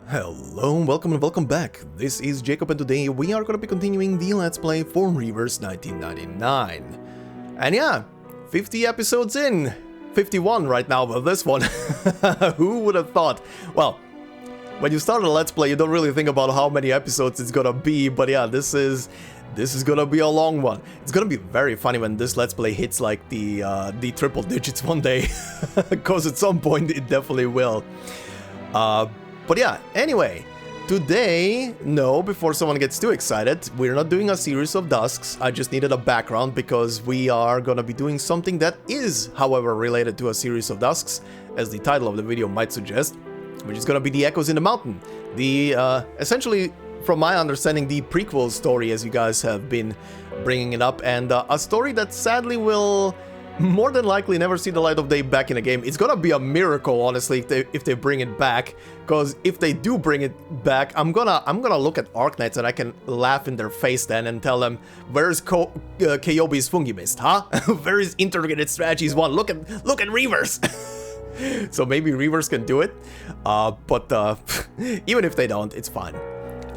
Hello, welcome and welcome back. This is Jacob and today we are going to be continuing the Let's Play for Reverse 1999. And yeah, 50 episodes in. 51 right now with this one. Who would have thought? Well, when you start a Let's Play you don't really think about how many episodes it's gonna be, but yeah, this is gonna be a long one. It's gonna be very funny when this Let's Play hits like the triple digits one day, because at some point it definitely will. But yeah, anyway, today, before someone gets too excited, we're not doing a series of dusks. I just needed a background because we are gonna be doing something that is, however, related to a series of dusks, as the title of the video might suggest, which is gonna be the Echoes in the Mountain. The, essentially, from my understanding, the prequel story, as you guys have been bringing it up, and a story that sadly will more than likely never see the light of day back in the game. It's gonna be a miracle, honestly, if they bring it back, because if they do bring it back, I'm gonna look at Arcanists and I can laugh in their face then and tell them, where's Kyobi's Fungi Mist, huh? Where is Integrated Strategies 1? Look at Reverse! So maybe Reverse can do it, but even if they don't, it's fine.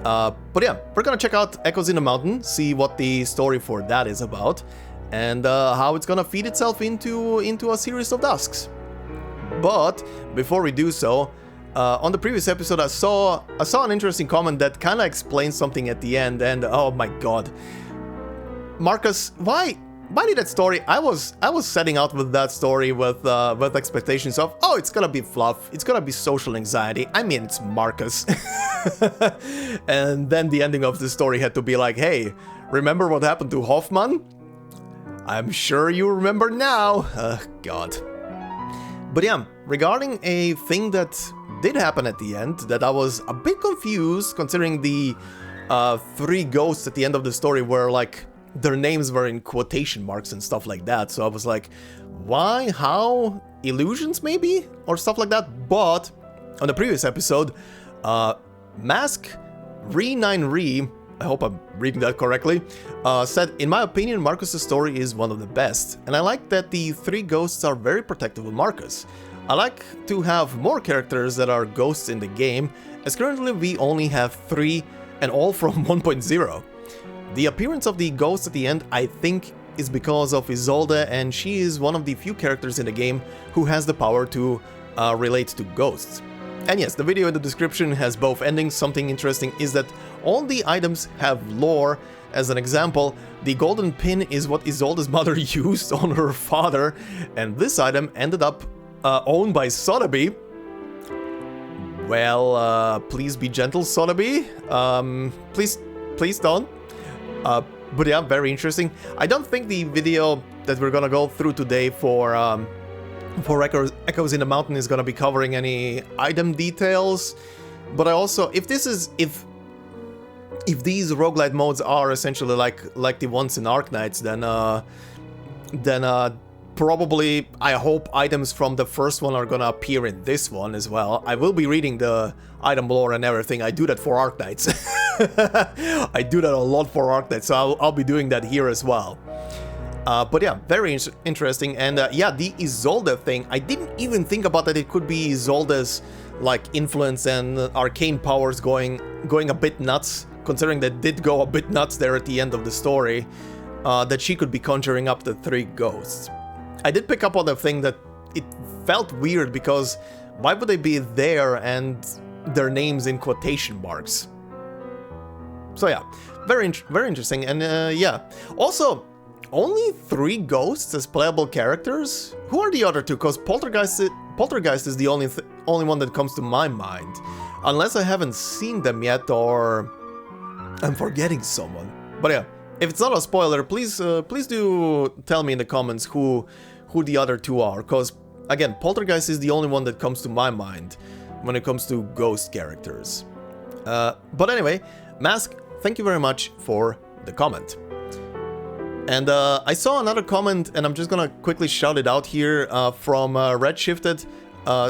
But yeah, we're gonna check out Echoes in the Mountain, see what the story for that is about, and how it's gonna feed itself into a series of dusks. But before we do so, on the previous episode I saw an interesting comment that kind of explains something at the end, and oh my god, Marcus, why did that story? I was setting out with that story with expectations of, oh, it's gonna be fluff, it's gonna be social anxiety. I mean, it's Marcus. And then the ending of the story had to be like, hey, remember what happened to Hoffman? I'm sure you remember now. God. But yeah, regarding a thing that did happen at the end, that I was a bit confused, considering the 3 ghosts at the end of the story were like, their names were in quotation marks and stuff like that, so I was like, why, how, illusions maybe, or stuff like that. But on the previous episode, Mask Re9Re, I hope I'm reading that correctly, said, in my opinion, Marcus's story is one of the best, and I like that the 3 ghosts are very protective of Marcus. I like to have more characters that are ghosts in the game, as currently we only have 3, and all from 1.0. The appearance of the ghost at the end, I think, is because of Isolde, and she is one of the few characters in the game who has the power to relate to ghosts. And yes, the video in the description has both endings. Something interesting is that all the items have lore. As an example, the golden pin is what Isolde's mother used on her father, and this item ended up owned by Sotheby. Well, please be gentle, Sotheby. Please don't. But yeah, very interesting. I don't think the video that we're gonna go through today for Echoes in the Mountain is gonna be covering any item details, but I also, if these roguelite modes are essentially like the ones in Arcanists, then probably, I hope, items from the first one are gonna appear in this one as well. I will be reading the item lore and everything. I do that for Arcanists. I do that a lot for Arcanists, so I'll be doing that here as well. But yeah, very interesting, and yeah, the Isolde thing, I didn't even think about that it could be Isolde's like influence and arcane powers going a bit nuts, considering that did go a bit nuts there at the end of the story, that she could be conjuring up the 3 ghosts. I did pick up on the thing that it felt weird, because why would they be there and their names in quotation marks? So yeah, very interesting, and yeah. Also, only 3 ghosts as playable characters? Who are the other 2? Because Poltergeist is the only one that comes to my mind. Unless I haven't seen them yet, or I'm forgetting someone. But yeah, if it's not a spoiler, please do tell me in the comments who the other 2 are. Because, again, Poltergeist is the only one that comes to my mind when it comes to ghost characters. But anyway, Mask, thank you very much for the comment. And I saw another comment, and I'm just gonna quickly shout it out here, from Redshifted.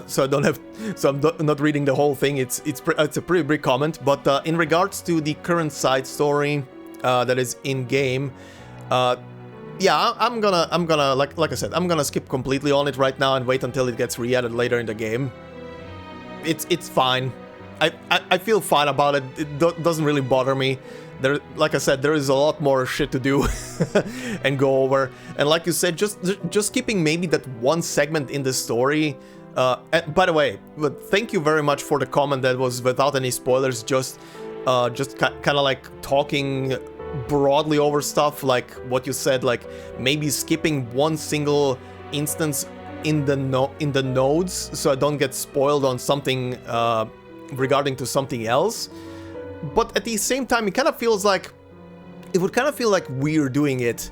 So I'm not reading the whole thing. It's a pretty big comment. But in regards to the current side story that is in game, yeah, I'm gonna like I said, I'm gonna skip completely on it right now and wait until it gets re-added later in the game. It's fine. I feel fine about it. It doesn't really bother me. There, like I said, there is a lot more shit to do and go over. And like you said, just keeping maybe that one segment in the story. And by the way, but thank you very much for the comment that was without any spoilers, just kind of like talking broadly over stuff, like what you said, like maybe skipping one single instance in the nodes, so I don't get spoiled on something regarding to something else. But at the same time, it kind of feels like it would kind of feel like we're doing it,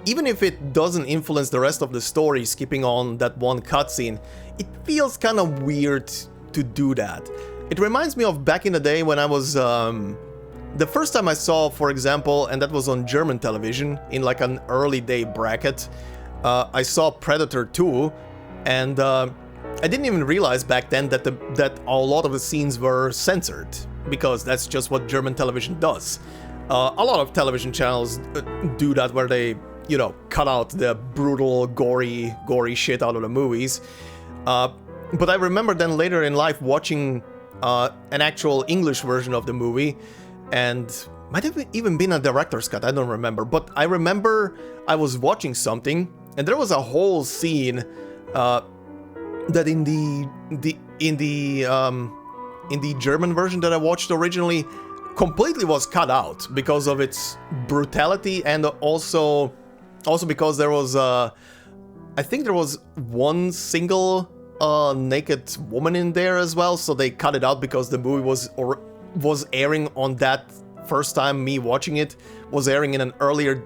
even if it doesn't influence the rest of the story. Skipping on that one cutscene, it feels kind of weird to do that. It reminds me of back in the day when I was the first time I saw, for example, and that was on German television in like an early day bracket. I saw Predator 2, and I didn't even realize back then that a lot of the scenes were censored, because that's just what German television does. A lot of television channels do that, where they, you know, cut out the brutal, gory shit out of the movies. But I remember then later in life watching an actual English version of the movie, and might have even been a director's cut, I don't remember. But I remember I was watching something, and there was a whole scene that in the German version that I watched originally completely was cut out because of its brutality, and also because there was I think there was one single naked woman in there as well, so they cut it out because the movie was airing on that first time me watching it, was airing in an earlier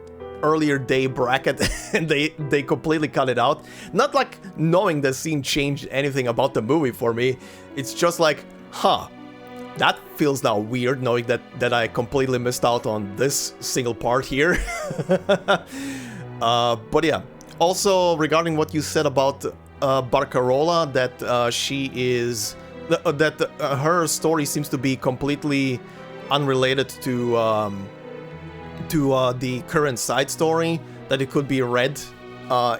day bracket, and they completely cut it out. Not like knowing the scene changed anything about the movie for me. It's just like, huh, that feels now weird, knowing that I completely missed out on this single part here. But yeah, also regarding what you said about Barcarola, that she is that her story seems to be completely unrelated to the current side story, that it could be read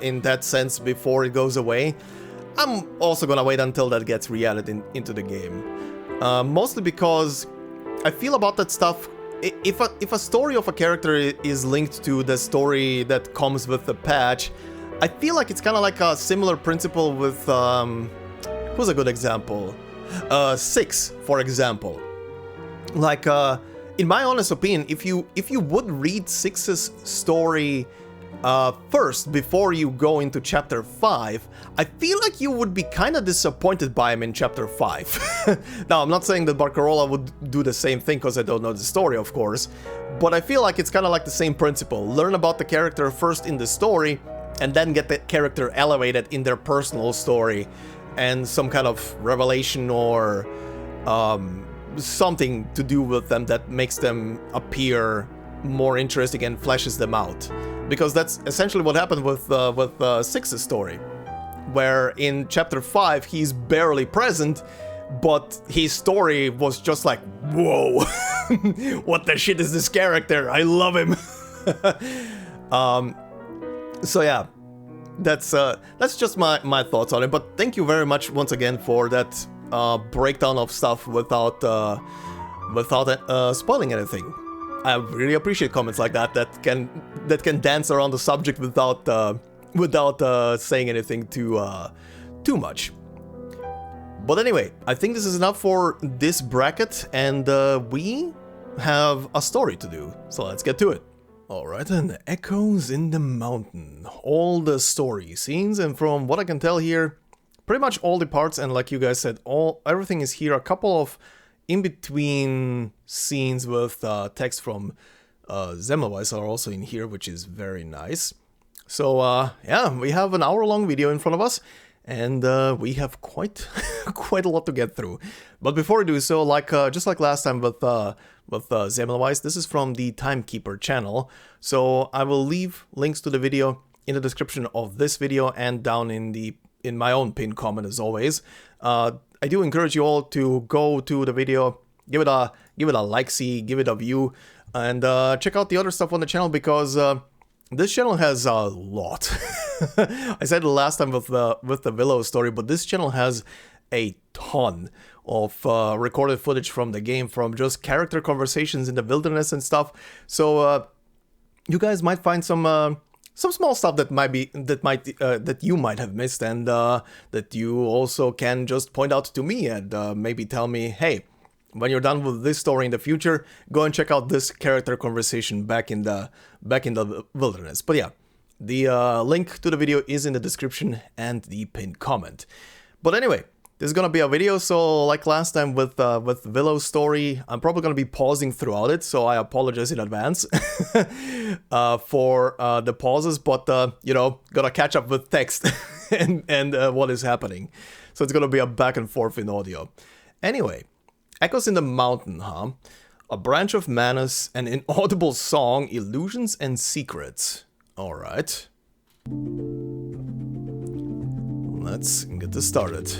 in that sense before it goes away. I'm also gonna wait until that gets re-added into the game. Mostly because I feel about that stuff, if a story of a character is linked to the story that comes with the patch, I feel like it's kind of like a similar principle with, who's a good example? 6, for example. Like, in my honest opinion, if you would read 6's story first before you go into chapter 5, I feel like you would be kind of disappointed by him in chapter 5. Now, I'm not saying that Barcarola would do the same thing, because I don't know the story, of course, but I feel like it's kind of like the same principle. Learn about the character first in the story, and then get the character elevated in their personal story, and some kind of revelation or something to do with them that makes them appear more interesting and fleshes them out. Because that's essentially what happened with 6's story, where in chapter 5 he's barely present, but his story was just like, whoa, what the shit is this character? I love him. So yeah, that's just my thoughts on it. But thank you very much once again for that breakdown of stuff without spoiling anything. I really appreciate comments like that can dance around the subject without saying anything too much. But anyway, I think this is enough for this bracket, and we have a story to do, so let's get to it. Alright, and Echoes in the Mountain. All the story scenes, and from what I can tell here, pretty much all the parts, and like you guys said, everything is here. A couple of in-between scenes with text from Semmelweis are also in here, which is very nice. So yeah, we have an hour-long video in front of us, and we have quite a lot to get through. But before we do so, like just like last time with Semmelweis, this is from the Timekeeper channel. So I will leave links to the video in the description of this video and down in my own pinned comment as always. I do encourage you all to go to the video, give it a like-see, give it a view, and check out the other stuff on the channel, because this channel has a lot. I said it last time with the Willow story, but this channel has a ton recorded footage from the game, from just character conversations in the wilderness and stuff. So you guys might find some small stuff that you might have missed, and that you also can just point out to me and maybe tell me, hey, when you're done with this story in the future, go and check out this character conversation back in the wilderness. But yeah, the link to the video is in the description and the pinned comment. But anyway, this is gonna be a video, so like last time with Willow's story, I'm probably gonna be pausing throughout it, so I apologize in advance for the pauses, but you know, gotta catch up with text and what is happening. So it's gonna be a back and forth in audio. Anyway, Echoes in the Mountain, huh? A branch of Manus, an inaudible song, illusions and secrets. Alright. Let's get this started.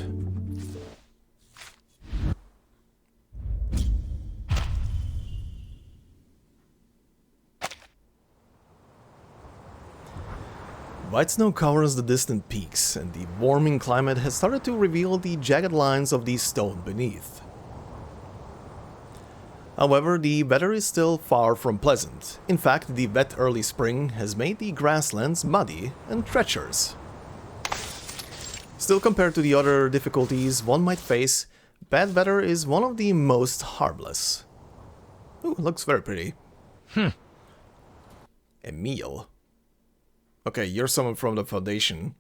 White snow covers the distant peaks, and the warming climate has started to reveal the jagged lines of the stone beneath. However, the weather is still far from pleasant. In fact, the wet early spring has made the grasslands muddy and treacherous. Still, compared to the other difficulties one might face, bad weather is one of the most harmless. Ooh, looks very pretty. Emil. Okay, you're someone from the Foundation.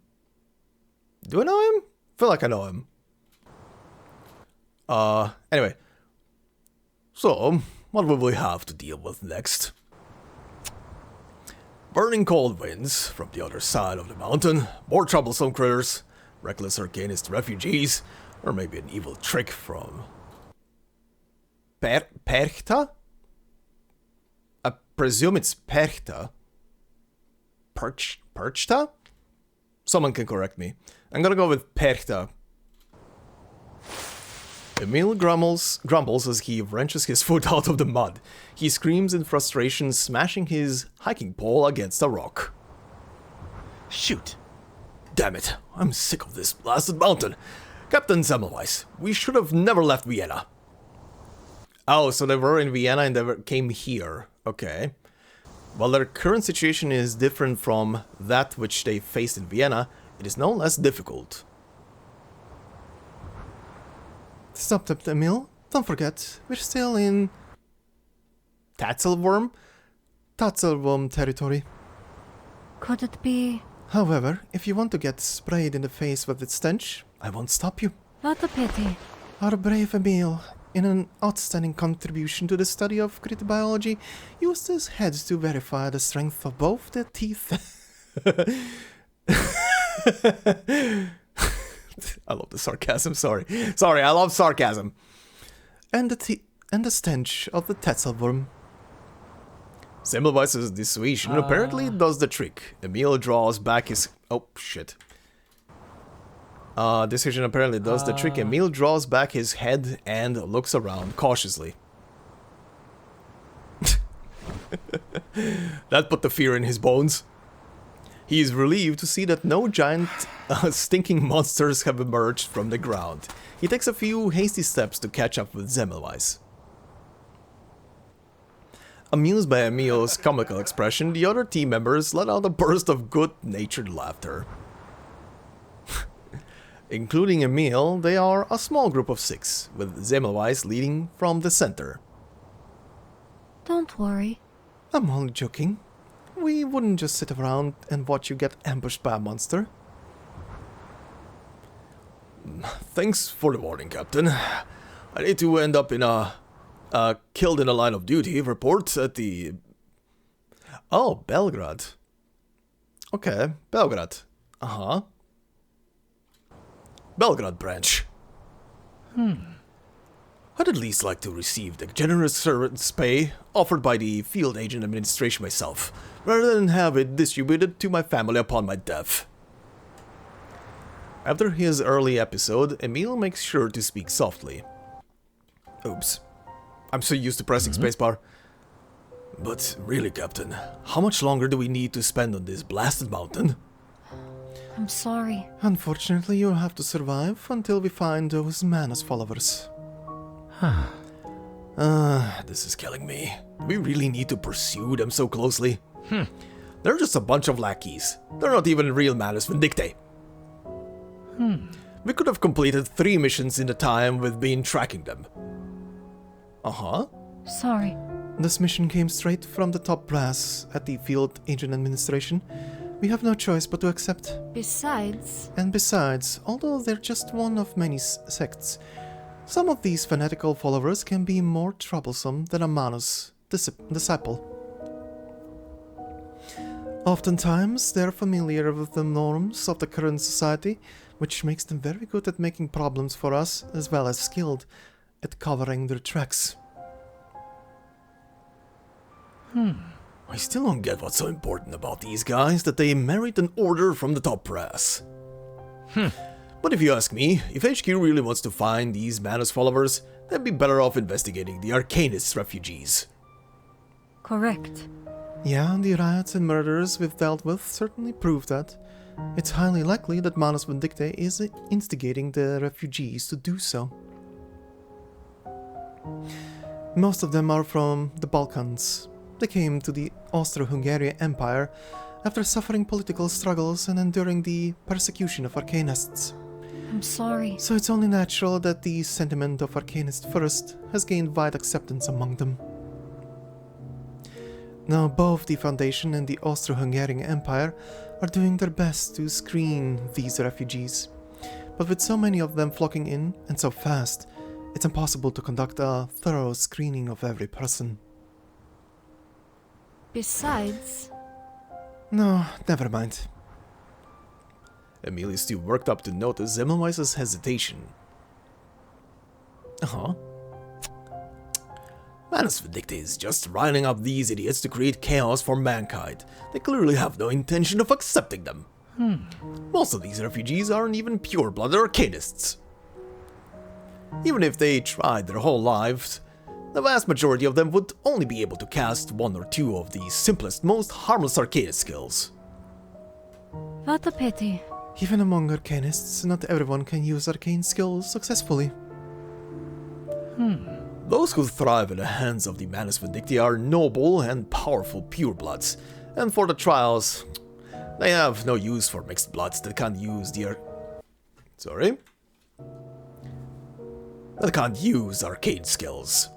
Do I know him? Feel like I know him. Anyway. So, what will we have to deal with next? Burning cold winds from the other side of the mountain, more troublesome critters, reckless Arcanist refugees, or maybe an evil trick from... Perchta? I presume it's Perchta. Perchta? Someone can correct me. I'm gonna go with Perchta. Emil grumbles as he wrenches his foot out of the mud. He screams in frustration, smashing his hiking pole against a rock. Shoot! Damn it, I'm sick of this blasted mountain. Captain Semmelweis, we should have never left Vienna. Oh, so they were in Vienna and they came here. Okay. While their current situation is different from that which they faced in Vienna, it is no less difficult. Stop that, Emil. Don't forget, we're still in... Tatzelwurm? Tatzelwurm territory. Could it be... However, if you want to get sprayed in the face with its stench, I won't stop you. What a pity. Our brave Emil, in an outstanding contribution to the study of crit biology, used his head to verify the strength of both the teeth. I love the sarcasm, sorry. Sorry, I love sarcasm. And the stench of the Tatzelwurm. Semmelweis's dissuasion apparently does the trick. Emil draws back his... Oh, shit. Decision apparently does the trick. Emil draws back his head and looks around cautiously. That put the fear in his bones. He is relieved to see that no giant stinking monsters have emerged from the ground. He takes a few hasty steps to catch up with Semmelweis. Amused by Emil's comical expression, the other team members let out a burst of good-natured laughter. Including Emil, they are a small group of 6, with Semmelweis leading from the center. Don't worry. I'm only joking. We wouldn't just sit around and watch you get ambushed by a monster. Thanks for the warning, Captain. I need to end up in a killed in the line of duty report at the... Oh, Belgrade. Okay, Belgrade. Uh-huh. Belgrade branch. I'd at least like to receive the generous servant's pay offered by the field agent administration myself, rather than have it distributed to my family upon my death. After his early episode, Emil makes sure to speak softly. Oops. I'm so used to pressing spacebar. But really, Captain, how much longer do we need to spend on this blasted mountain? I'm sorry. Unfortunately, you'll have to survive until we find those Manus followers. This is killing me. Do we really need to pursue them so closely? They're just a bunch of lackeys. They're not even real Manus Vindictae. We could have completed 3 missions in the time we've been tracking them. Sorry. This mission came straight from the top brass at the Field Agent Administration. We have no choice but to accept. Besides, Although they're just one of many sects, some of these fanatical followers can be more troublesome than a Manus disciple. Oftentimes, they're familiar with the norms of the current society, which makes them very good at making problems for us, as well as skilled at covering their tracks. I still don't get what's so important about these guys that they merit an order from the top brass. But if you ask me, if HQ really wants to find these Manus followers, they'd be better off investigating the Arcanists refugees. correct. Yeah, the riots and murders we've dealt with certainly prove that. It's highly likely that Manus Vindictae is instigating the refugees to do so. Most of them are from the Balkans. They came to the Austro-Hungarian Empire after suffering political struggles and enduring the persecution of Arcanists. I'm sorry. So it's only natural that the sentiment of Arcanist first has gained wide acceptance among them. Now both the Foundation and the Austro-Hungarian Empire are doing their best to screen these refugees. But with so many of them flocking in, and so fast, it's impossible to conduct a thorough screening of every person. Besides, No, never mind. Emil is too worked up to notice Semmelweis's hesitation. Manus Vindictae is just riling up these idiots to create chaos for mankind. They clearly have no intention of accepting them. Most of these refugees aren't even pure-blooded Arcanists. Even if they tried their whole lives, the vast majority of them would only be able to cast 1 or 2 of the simplest, most harmless Arcanist skills. what a pity. Even among Arcanists, not everyone can use arcane skills successfully. Those who thrive in the hands of the Manus Vindictae are noble and powerful purebloods, and for the trials, they have no use for mixed bloods that can't use that can't use arcane skills.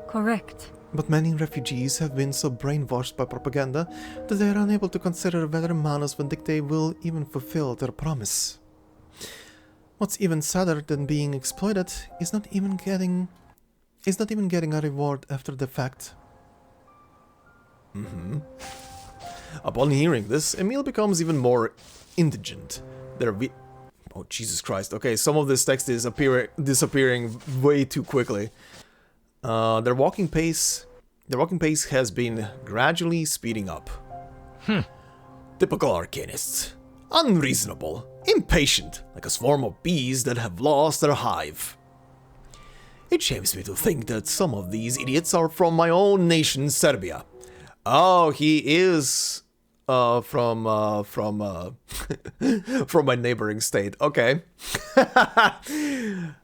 Correct. But many refugees have been so brainwashed by propaganda that they are unable to consider whether Manus Vindictae will even fulfill their promise. What's even sadder than being exploited is not even getting a reward after the fact. Upon hearing this, Emil becomes even more indigent. Oh, Jesus Christ. Okay, some of this text is disappearing way too quickly. Their walking pace has been gradually speeding up. Typical Arcanists. Unreasonable, impatient, like a swarm of bees that have lost their hive. It shames me to think that some of these idiots are from my own nation, Serbia. Oh, he is from my neighboring state. Okay.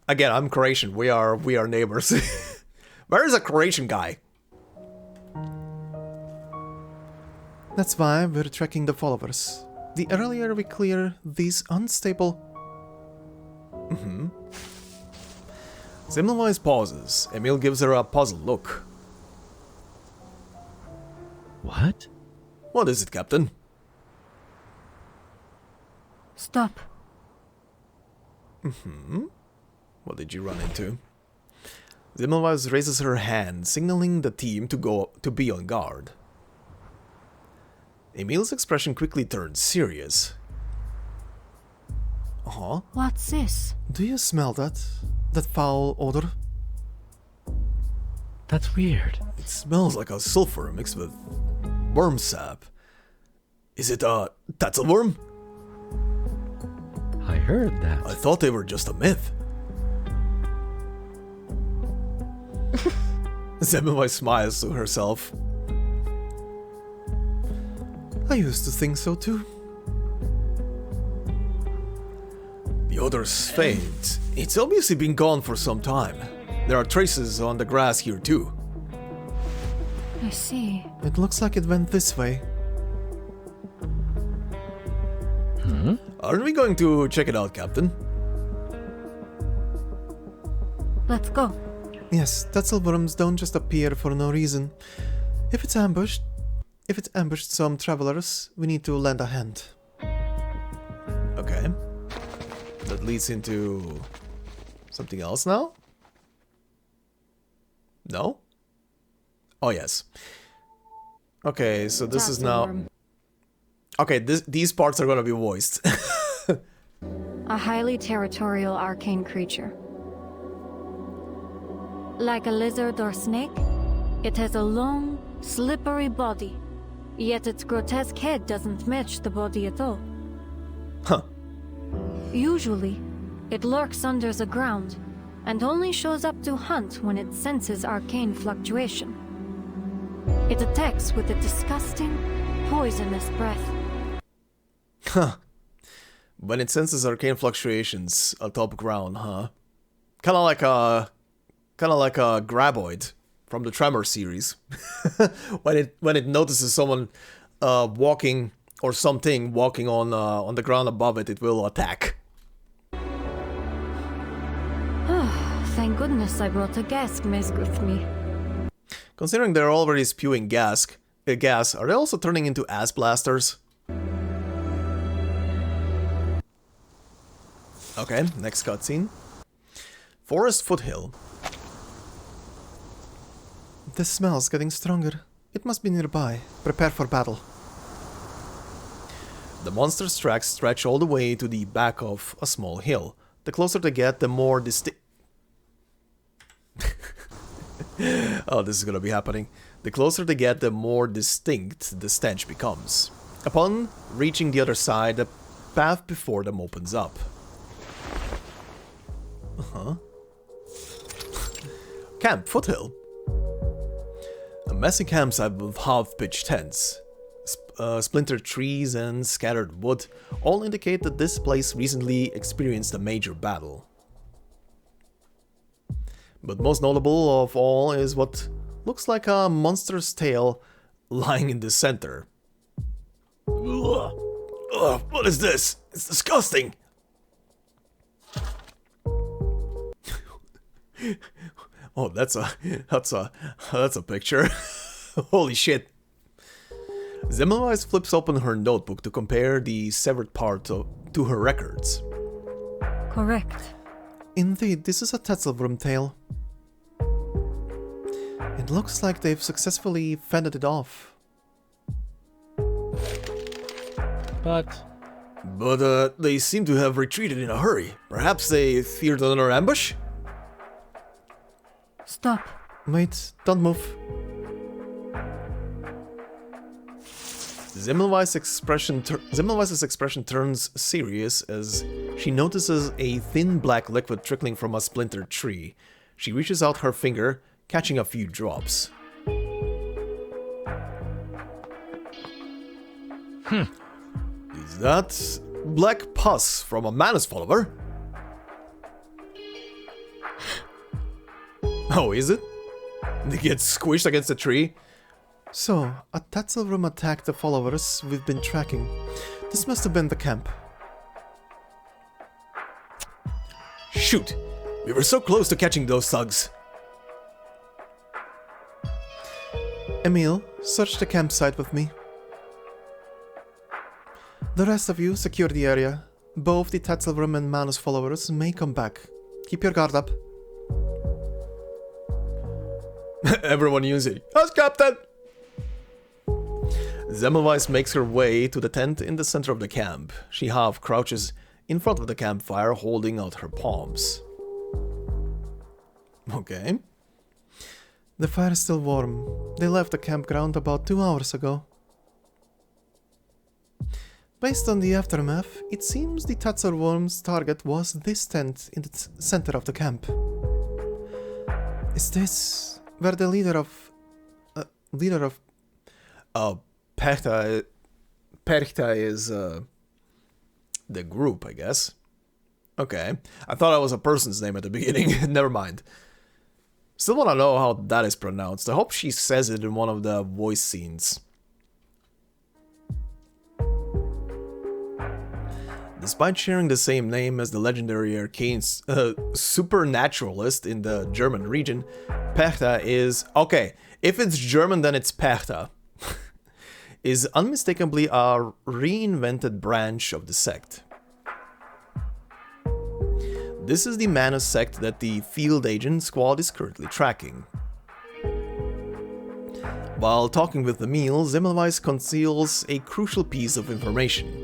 Again, I'm Croatian. We are neighbors. Where is a Croatian guy? That's why we're tracking the followers. The earlier we clear these unstable... Semmelweis pauses. Emil gives her a puzzled look. What? What is it, Captain? Stop. What did you run into? Semmelweis raises her hand, signaling the team to be on guard. Emil's expression quickly turns serious. What's this? Do you smell that? That foul odor? That's weird. It smells like a sulfur mixed with worm sap. Is it a Tatzelwurm? I heard that. I thought they were just a myth. Semmelweis smiles to herself. I used to think so too. The odor's faint. It's obviously been gone for some time. There are traces on the grass here too. I see. It looks like it went this way. Aren't we going to check it out, Captain? Let's go. Yes, Tatzelwurms don't just appear for no reason. If it's ambushed some travelers, we need to lend a hand. Okay. That leads into something else now? No? Oh yes. Okay, so this is now... Tatzelwurm. Okay, these parts are gonna be voiced. A highly territorial arcane creature. Like a lizard or snake, it has a long, slippery body, yet its grotesque head doesn't match the body at all. Huh. Usually, it lurks under the ground, and only shows up to hunt when it senses arcane fluctuation. It attacks with a disgusting, poisonous breath. Huh. When it senses arcane fluctuations atop ground, huh? Kinda like a graboid from the Tremor series. when it notices someone walking or something walking on the ground above it, it will attack. Thank goodness I brought a gas mask with me. Considering they're already spewing gas, are they also turning into ass blasters? Okay, next cutscene. Forest foothill. The smell's getting stronger. It must be nearby. Prepare for battle. The monster's tracks stretch all the way to the back of a small hill. The closer they get, the more distinct... Oh, this is gonna be happening. The closer they get, the more distinct the stench becomes. Upon reaching the other side, the path before them opens up. Camp foothill. A messy campsite with half-pitched tents. Splintered trees and scattered wood all indicate that this place recently experienced a major battle. But most notable of all is what looks like a monster's tail lying in the center. Ugh. Ugh, what is this? It's disgusting! Oh, that's a picture. Holy shit. Semmelweis flips open her notebook to compare the severed part to her records. Correct. Indeed, this is a Tatzelwurm tail. It looks like they've successfully fended it off. But they seem to have retreated in a hurry. Perhaps they feared another ambush? Stop. Wait, don't move. Semmelweis' expression turns serious as she notices a thin black liquid trickling from a splintered tree. She reaches out her finger, catching a few drops. Is that black pus from a Manus follower? Oh, is it? They get squished against a tree? So, a Tatzelwurm attacked the followers we've been tracking. This must have been the camp. Shoot! We were so close to catching those thugs. Emil, search the campsite with me. The rest of you secure the area. Both the Tatzelwurm and Manus followers may come back. Keep your guard up. Everyone use it. Yes, Captain! Semmelweis makes her way to the tent in the center of the camp. She half crouches in front of the campfire, holding out her palms. Okay. The fire is still warm. They left the campground about 2 hours ago. Based on the aftermath, it seems the Tatzelwurm's target was this tent in the center of the camp. Is this where the leader of Perchta is the group, I guess. Okay. I thought it was a person's name at the beginning. Never mind. Still wanna know how that is pronounced. I hope she says it in one of the voice scenes. Despite sharing the same name as the legendary Arcanist supernaturalist in the German region, Perta is... okay, if it's German then it's Perta. Is unmistakably a reinvented branch of the sect. This is the Mana sect that the field agent squad is currently tracking. While talking with the meal, Semmelweis conceals a crucial piece of information.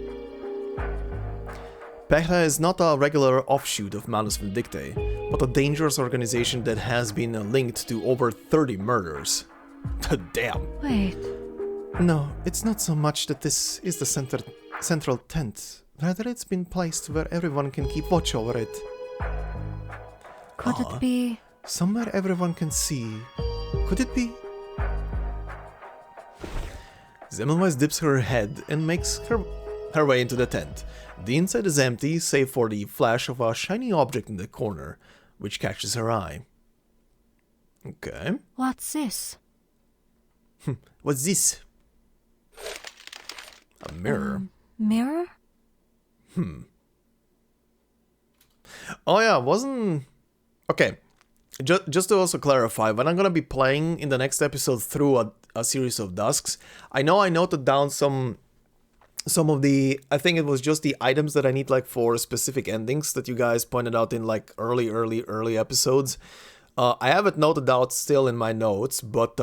Perta is not a regular offshoot of Manus Vindictae, but a dangerous organization that has been linked to over 30 murders. Damn. Wait. No, it's not so much that this is the central tent. Rather, it's been placed where everyone can keep watch over it. Could it be... somewhere everyone can see. Could it be? Semmelweis dips her head and makes her way into the tent. The inside is empty, save for the flash of a shiny object in the corner, which catches her eye. Okay. What's this? What's this? A mirror. Mirror? Oh yeah, wasn't... okay, just to also clarify, when I'm gonna be playing in the next episode through a series of dusks, I know I noted down some of the... I think it was just the items that I need like for specific endings that you guys pointed out in like early episodes. I have it noted out still in my notes, but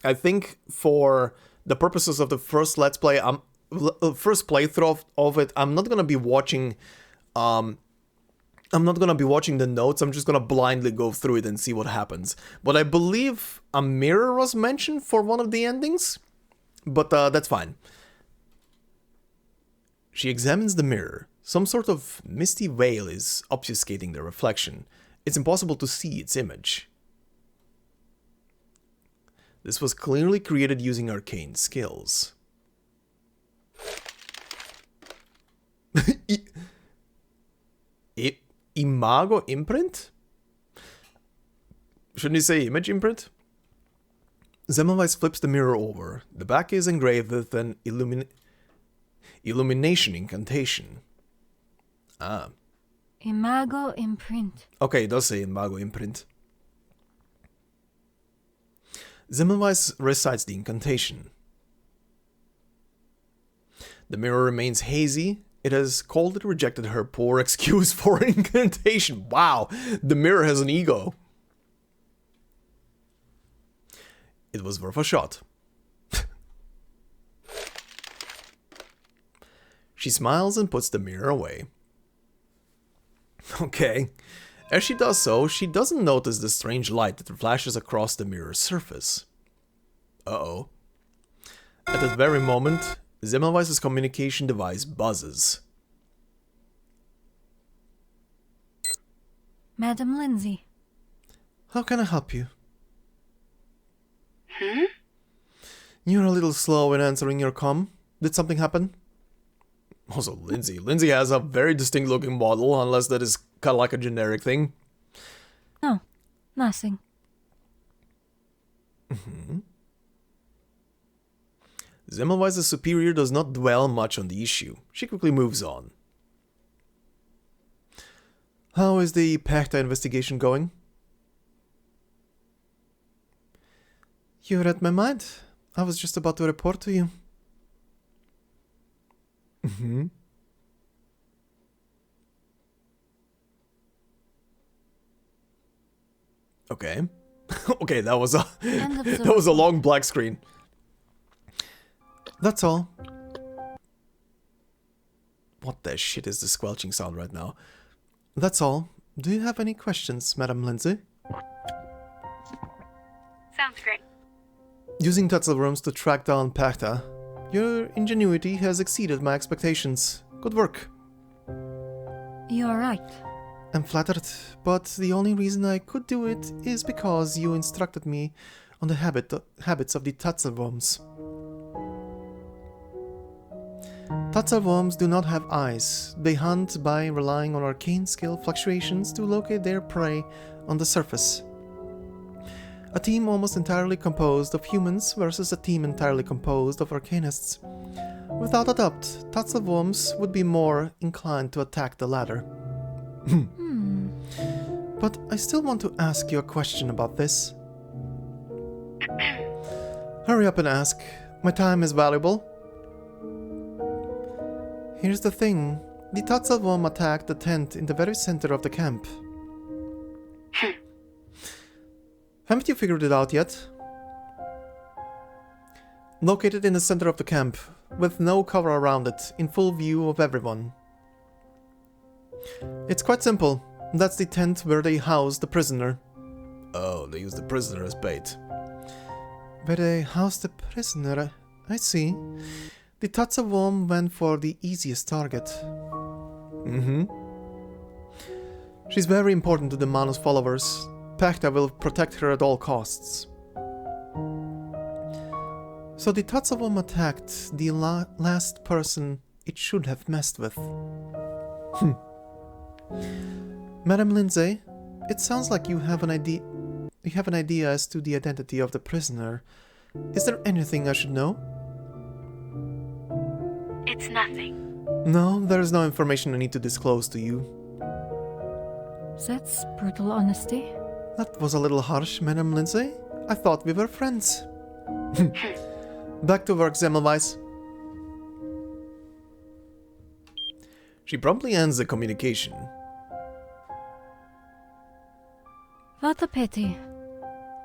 I think for the purposes of the first Let's Play, first playthrough of it, I'm not gonna be watching the notes. I'm just gonna blindly go through it and see what happens. But I believe a mirror was mentioned for one of the endings, but that's fine. She examines the mirror. Some sort of misty veil is obfuscating the reflection. It's impossible to see its image. This was clearly created using arcane skills. Imago imprint? Shouldn't you say image imprint? Semmelweis flips the mirror over. The back is engraved with an illumination incantation. Ah. Imago imprint. Okay, it does say Imago imprint. Semmelweis recites the incantation. The mirror remains hazy. It has coldly rejected her poor excuse for an incantation. Wow, the mirror has an ego. It was worth a shot. She smiles and puts the mirror away. Okay. As she does so, she doesn't notice the strange light that flashes across the mirror's surface. Uh-oh. At that very moment, Semmelweis' communication device buzzes. Madam Lindsay. How can I help you? You're a little slow in answering your comm. Did something happen? Also, Lindsay. Lindsay has a very distinct looking model, unless that is kind of like a generic thing. No, nothing. Semmelweis' superior does not dwell much on the issue. She quickly moves on. How is the Perta investigation going? You read my mind. I was just about to report to you. Okay. Okay, that was a long black screen. That's all. What the shit is the squelching sound right now? That's all. Do you have any questions, Madam Lindsay? Sounds great. Using Tatzelwurms to track down Perta, your ingenuity has exceeded my expectations. Good work. You're right. I'm flattered, but the only reason I could do it is because you instructed me on the habits of the Tatzelwurms. Tatzelwurms do not have eyes. They hunt by relying on arcane skill fluctuations to locate their prey on the surface. A team almost entirely composed of humans versus a team entirely composed of Arcanists. Without a doubt, Tatzelwurms would be more inclined to attack the latter. But I still want to ask you a question about this. Hurry up and ask. My time is valuable. Here's the thing. The Tatzelwurm attacked the tent in the very center of the camp. Haven't you figured it out yet? Located in the center of the camp, with no cover around it, in full view of everyone. It's quite simple. That's the tent where they house the prisoner. Oh, they use the prisoner as bait. Where they house the prisoner, I see. The Tatzelwurm went for the easiest target. She's very important to the Manus followers. Pacta will protect her at all costs. So the Tatzelwurm attacked the last person it should have messed with. Madam Lindsay, it sounds like you have an idea. You have an idea as to the identity of the prisoner. Is there anything I should know? It's nothing. No, there is no information I need to disclose to you. That's brutal honesty. That was a little harsh, Madam Lindsay. I thought we were friends. Back to work, Semmelweis. She promptly ends the communication. What a pity.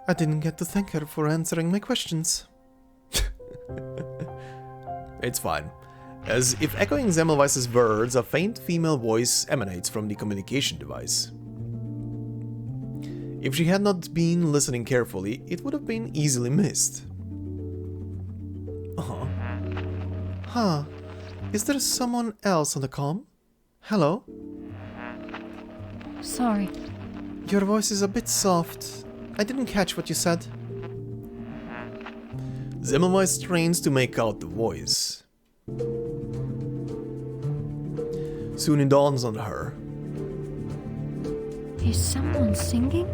I didn't get to thank her for answering my questions. It's fine. As if echoing Semmelweis's words, a faint female voice emanates from the communication device. If she had not been listening carefully, it would have been easily missed. Huh. Is there someone else on the comm? Hello? Sorry. Your voice is a bit soft. I didn't catch what you said. Semmelweis strains to make out the voice. Soon it dawns on her. Is someone singing?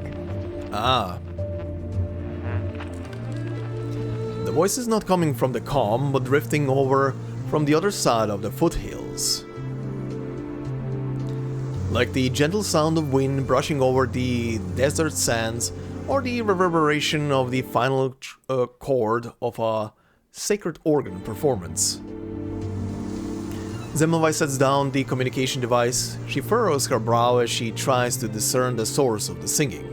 Ah. The voice is not coming from the comm, but drifting over from the other side of the foothills. Like the gentle sound of wind brushing over the desert sands, or the reverberation of the final chord of a sacred organ performance. Semmelweis sets down the communication device. She furrows her brow as she tries to discern the source of the singing.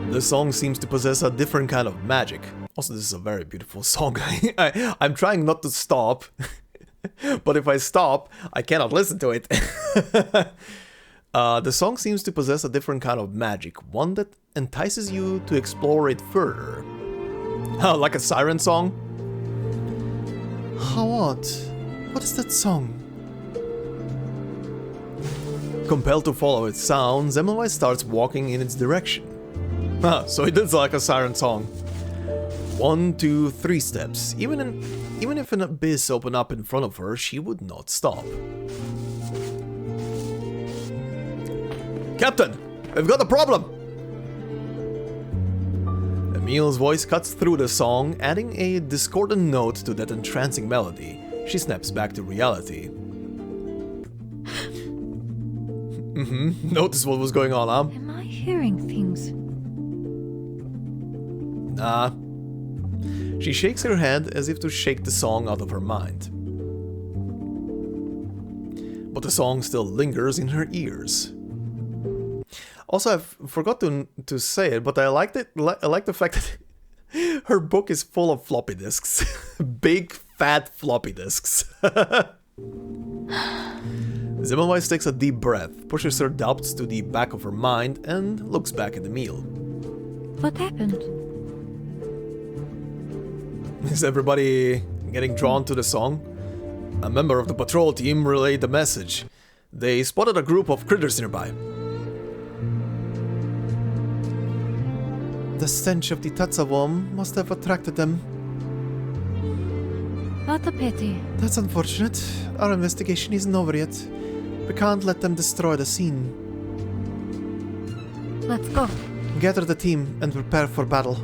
The song seems to possess a different kind of magic. Also, this is a very beautiful song. I'm trying not to stop, but if I stop, I cannot listen to it. The song seems to possess a different kind of magic, one that entices you to explore it further. Like a siren song? How odd. What is that song? Compelled to follow its sound, Semmelweis starts walking in its direction. So it is like a siren song. 1, 2, 3 steps. Even if an abyss opened up in front of her, she would not stop. Captain, we've got a problem! Emil's voice cuts through the song, adding a discordant note to that entrancing melody. She snaps back to reality. Notice what was going on, huh? Am I hearing things? Nah. She shakes her head as if to shake the song out of her mind. But the song still lingers in her ears. Also, I forgot to say it, but I liked it. I like the fact that her book is full of floppy disks. Big, fat floppy disks. Semmelweis takes a deep breath, pushes her doubts to the back of her mind, and looks back at Emil. What happened? Is everybody getting drawn to the song? A member of the patrol team relayed the message. They spotted a group of critters nearby. The stench of the Tatzelwurm must have attracted them. What a pity. That's unfortunate. Our investigation isn't over yet. We can't let them destroy the scene. Let's go. Gather the team and prepare for battle.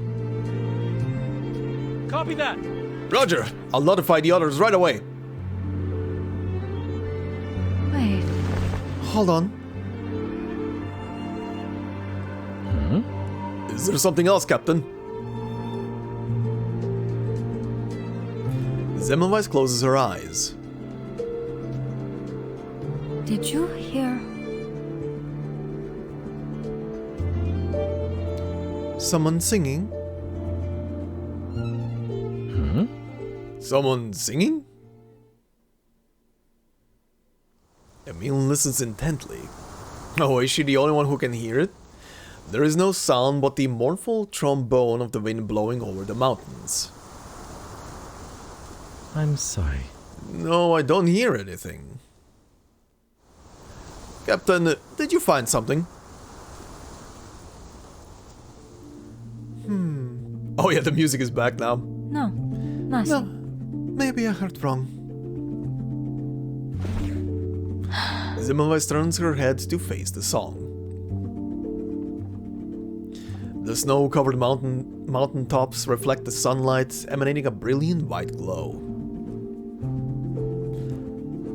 Copy that. Roger! I'll notify the others right away. Wait. Hold on. Is there something else, Captain? Semmelweis closes her eyes. Did you hear? Someone singing? Someone singing? Emil listens intently. Oh, is she the only one who can hear it? There is no sound but the mournful trombone of the wind blowing over the mountains. I'm sorry. No, I don't hear anything. Captain, did you find something? Oh yeah, the music is back now. No, nothing. No, maybe I heard wrong. Semmelweis turns her head to face the song. The snow-covered mountain tops reflect the sunlight, emanating a brilliant white glow.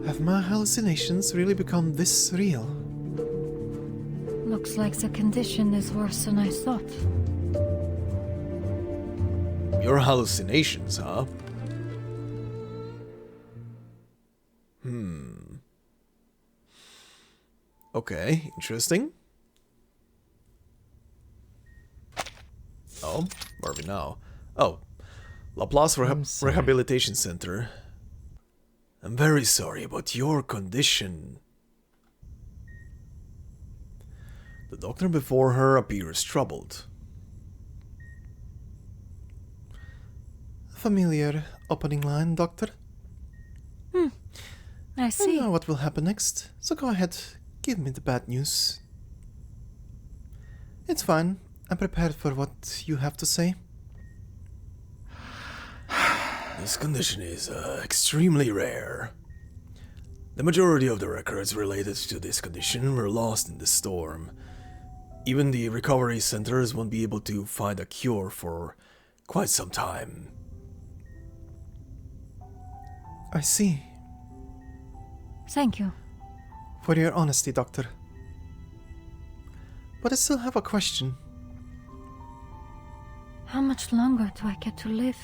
Have my hallucinations really become this real? Looks like the condition is worse than I thought. Your hallucinations, huh? Okay, interesting. Oh, where are we now? Oh, Laplace Rehabilitation Center. I'm very sorry, but your condition... The doctor before her appears troubled. Familiar opening line, Doctor. I see. I know what will happen next, so go ahead, give me the bad news. It's fine, I'm prepared for what you have to say. This condition is extremely rare. The majority of the records related to this condition were lost in the storm. Even the recovery centers won't be able to find a cure for quite some time. I see. Thank you. For your honesty, Doctor. But I still have a question. How much longer do I get to live?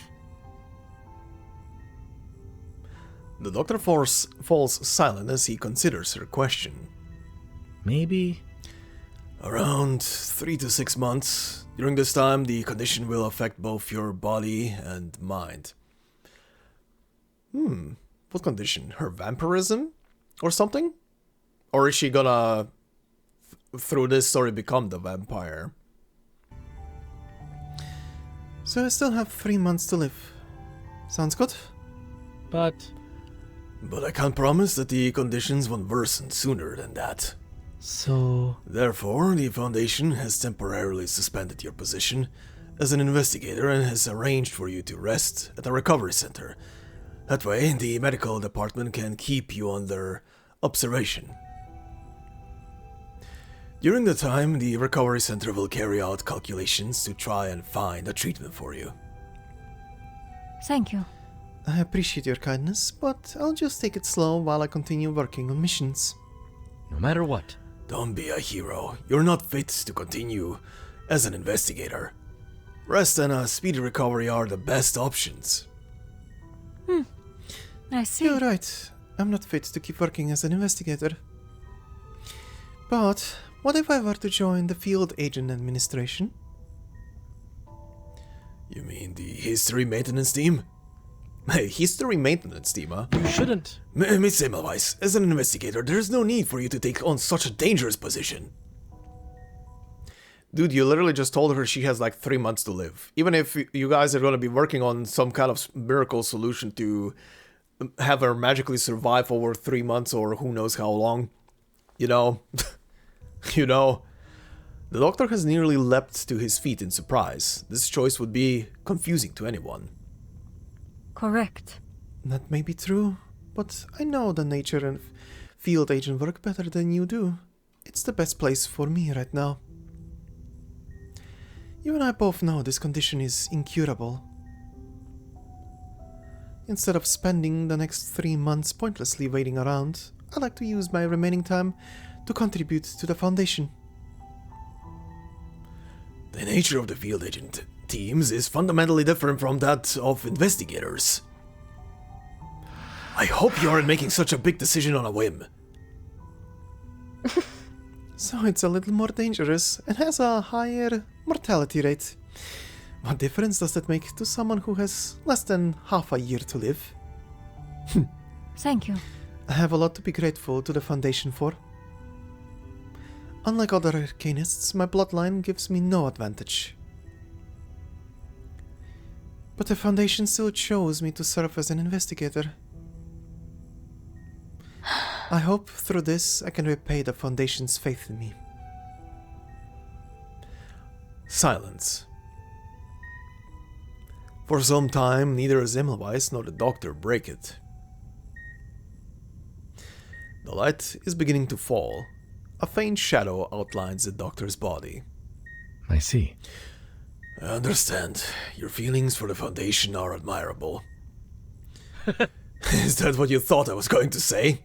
The doctor falls silent as he considers her question. Maybe. Around 3 to 6 months. During this time, the condition will affect both your body and mind. What condition? Her vampirism? Or something? Or is she gonna, through this story, become the vampire? So I still have 3 months to live. Sounds good? But I can't promise that the conditions won't worsen sooner than that. so... Therefore, the Foundation has temporarily suspended your position as an investigator and has arranged for you to rest at a recovery center. That way, the medical department can keep you under observation. During the time, the recovery center will carry out calculations to try and find a treatment for you. Thank you. I appreciate your kindness, but I'll just take it slow while I continue working on missions. No matter what. Don't be a hero. You're not fit to continue as an investigator. Rest and a speedy recovery are the best options. I see. You're right. I'm not fit to keep working as an investigator. But what if I were to join the Field Agent Administration? You mean the History Maintenance Team? Hey, History Maintenance Team, huh? You shouldn't. Miss Semmelweis, as an investigator, there's no need for you to take on such a dangerous position. Dude, you literally just told her she has like 3 months to live. Even if you guys are going to be working on some kind of miracle solution to have her magically survive over 3 months or who knows how long, you know, the doctor has nearly leapt to his feet in surprise. This choice would be confusing to anyone. Correct. That may be true, but I know the nature and field agent work better than you do. It's the best place for me right now. You and I both know this condition is incurable. Instead of spending the next 3 months pointlessly waiting around, I'd like to use my remaining time to contribute to the Foundation. The nature of the field agent teams is fundamentally different from that of investigators. I hope you aren't making such a big decision on a whim. So it's a little more dangerous and has a higher mortality rate. What difference does that make to someone who has less than half a year to live? Thank you. I have a lot to be grateful to the Foundation for. Unlike other Arcanists, my bloodline gives me no advantage. But the Foundation still chose me to serve as an investigator. I hope through this I can repay the Foundation's faith in me. Silence. For some time, neither Semmelweis nor the doctor break it. The light is beginning to fall. A faint shadow outlines the doctor's body. I see. I understand. Your feelings for the Foundation are admirable. Is that what you thought I was going to say?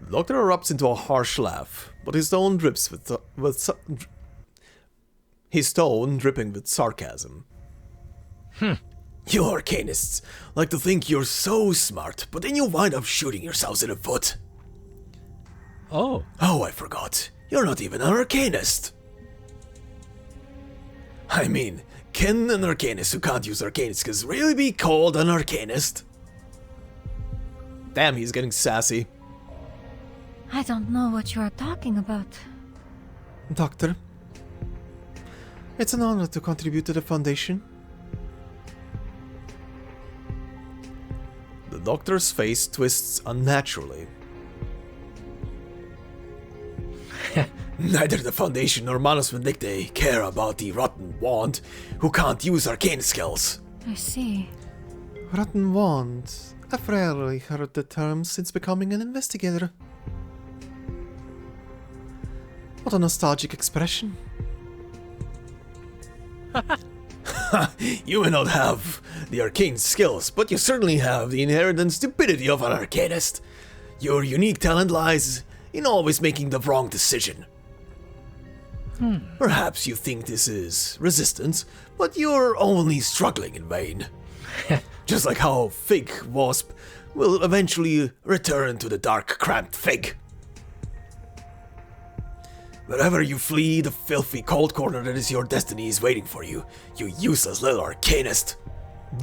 The doctor erupts into a harsh laugh, but his tone drips his tone dripping with sarcasm. You Arcanists like to think you're so smart, but then you wind up shooting yourselves in the foot. Oh. Oh, I forgot. You're not even an Arcanist. I mean, can an Arcanist who can't use Arcanic skills really be called an Arcanist? Damn, he's getting sassy. I don't know what you are talking about. Doctor, it's an honor to contribute to the Foundation. The doctor's face twists unnaturally. Neither the Foundation nor Manus Vindictae care about the rotten wand who can't use arcane skills. I see. Rotten wand? I've rarely heard the term since becoming an investigator. What a nostalgic expression. You may not have the arcane skills, but you certainly have the inherent stupidity of an Arcanist. Your unique talent lies in always making the wrong decision. Perhaps you think this is resistance, but you're only struggling in vain. Just like how Fig Wasp will eventually return to the dark, cramped Fig. Wherever you flee, the filthy cold corner that is your destiny is waiting for you, you useless little Arcanist.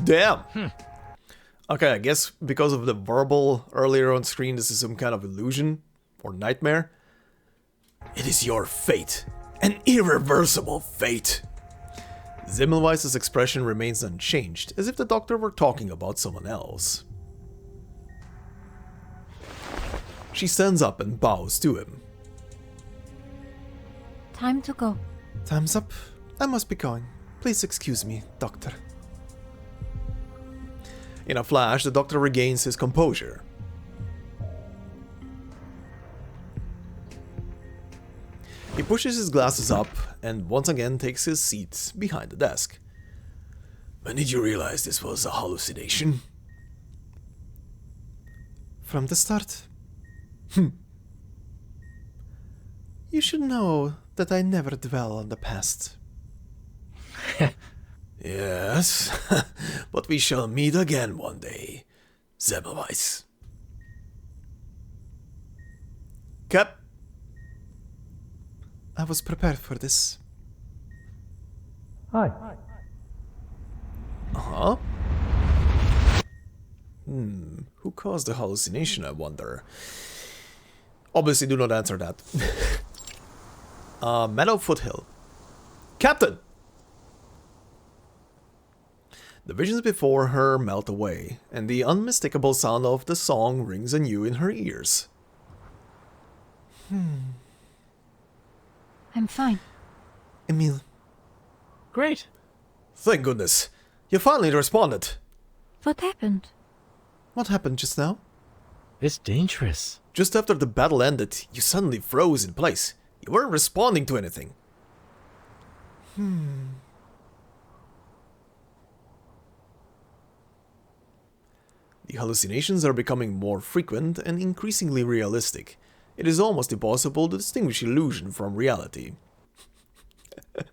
Damn. Okay, I guess because of the verbal earlier on screen, this is some kind of illusion or nightmare. It is your fate. An irreversible fate. Semmelweis's expression remains unchanged, as if the doctor were talking about someone else. She stands up and bows to him. Time to go. Time's up. I must be going. Please excuse me, Doctor. In a flash, the Doctor regains his composure. He pushes his glasses up and once again takes his seat behind the desk. When did you realize this was a hallucination? From the start. You should know that I never dwell on the past. Yes, but we shall meet again one day, Semmelweis. Cap. I was prepared for this. Hi. Uh-huh. Who caused the hallucination, I wonder? Obviously do not answer that. Meadow Foothill. Captain! The visions before her melt away, and the unmistakable sound of the song rings anew in her ears. I'm fine. Emil. Great. Thank goodness. You finally responded. What happened? What happened just now? It's dangerous. Just after the battle ended, you suddenly froze in place. You weren't responding to anything. The hallucinations are becoming more frequent and increasingly realistic. It is almost impossible to distinguish illusion from reality.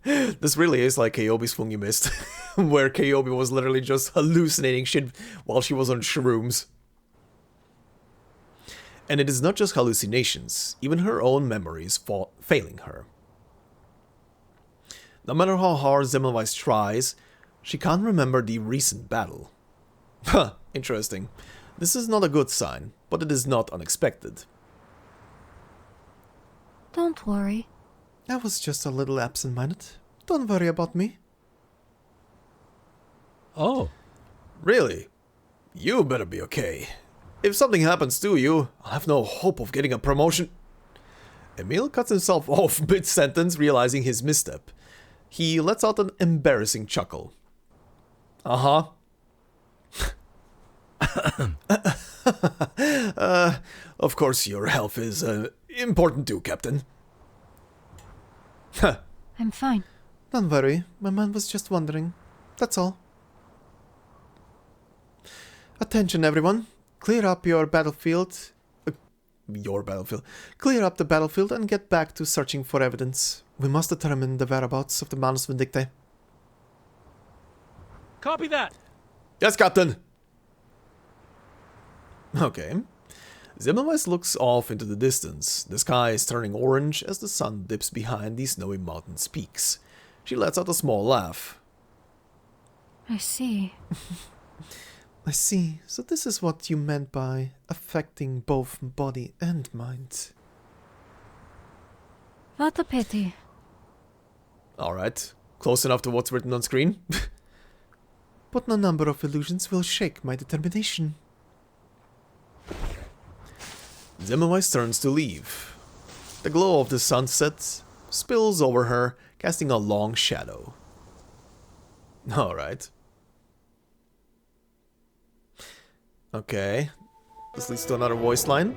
This really is like Kyobi's Fungi Mist, where Kyobi was literally just hallucinating shit while she was on shrooms. And it is not just hallucinations, even her own memories failing her. No matter how hard Semmelweis tries, she can't remember the recent battle. Huh, interesting. This is not a good sign, but it is not unexpected. Don't worry. I was just a little absent-minded. Don't worry about me. Oh. Really? You better be okay. If something happens to you, I'll have no hope of getting a promotion. Emil cuts himself off mid-sentence, realizing his misstep. He lets out an embarrassing chuckle. Uh-huh. Of course your health is important too, Captain. I'm fine. Don't worry, my man was just wondering. That's all. Attention everyone. Clear up your battlefield. Clear up the battlefield and get back to searching for evidence. We must determine the whereabouts of the Manus Vindictae. Copy that. Yes, Captain. Okay. Semmelweis looks off into the distance. The sky is turning orange as the sun dips behind the snowy mountain's peaks. She lets out a small laugh. I see. I see. So this is what you meant by affecting both body and mind. What a pity. Alright. Close enough to what's written on screen. But no number of illusions will shake my determination. Semmelweis turns to leave. The glow of the sunset spills over her, casting a long shadow. Alright. Okay. This leads to another voice line.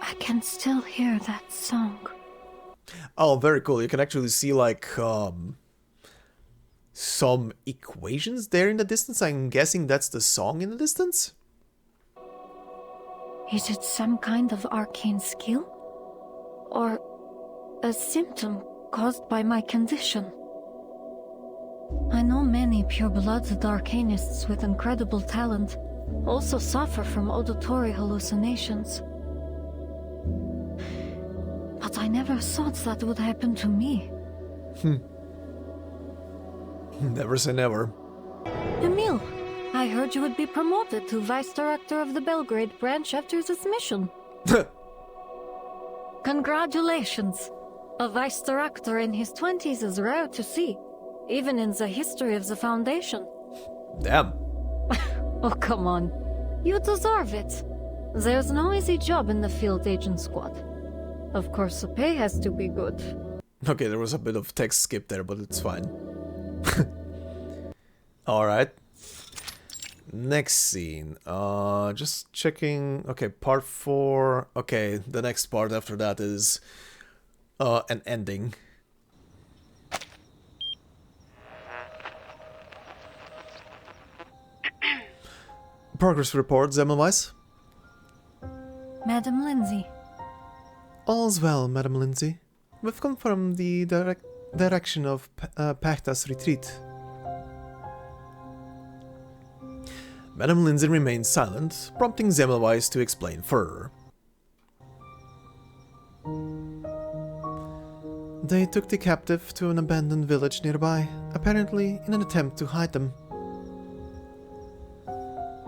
I can still hear that song. Oh, very cool. You can actually see, like, some equations there in the distance. I'm guessing that's the song in the distance? Is it some kind of arcane skill? Or a symptom caused by my condition? I know many pure-blooded Arcanists with incredible talent also suffer from auditory hallucinations. But I never thought that would happen to me. Never say never. Emil, I heard you would be promoted to Vice Director of the Belgrade branch after this mission. Congratulations! A Vice Director in his 20s is rare to see, even in the history of the Foundation. Damn. Oh, come on. You deserve it. There's no easy job in the field agent squad. Of course, the pay has to be good. Okay, there was a bit of text skip there, but it's fine. Alright. Next scene. Just checking. Okay, part 4. Okay, the next part after that is an ending. Progress report, Semmelweis. Madam Lindsay. All's well, Madam Lindsay. We've confirmed the direction of Pachta's retreat. Madam Lindsay remains silent, prompting Semmelweis to explain further. They took the captive to an abandoned village nearby, apparently in an attempt to hide them.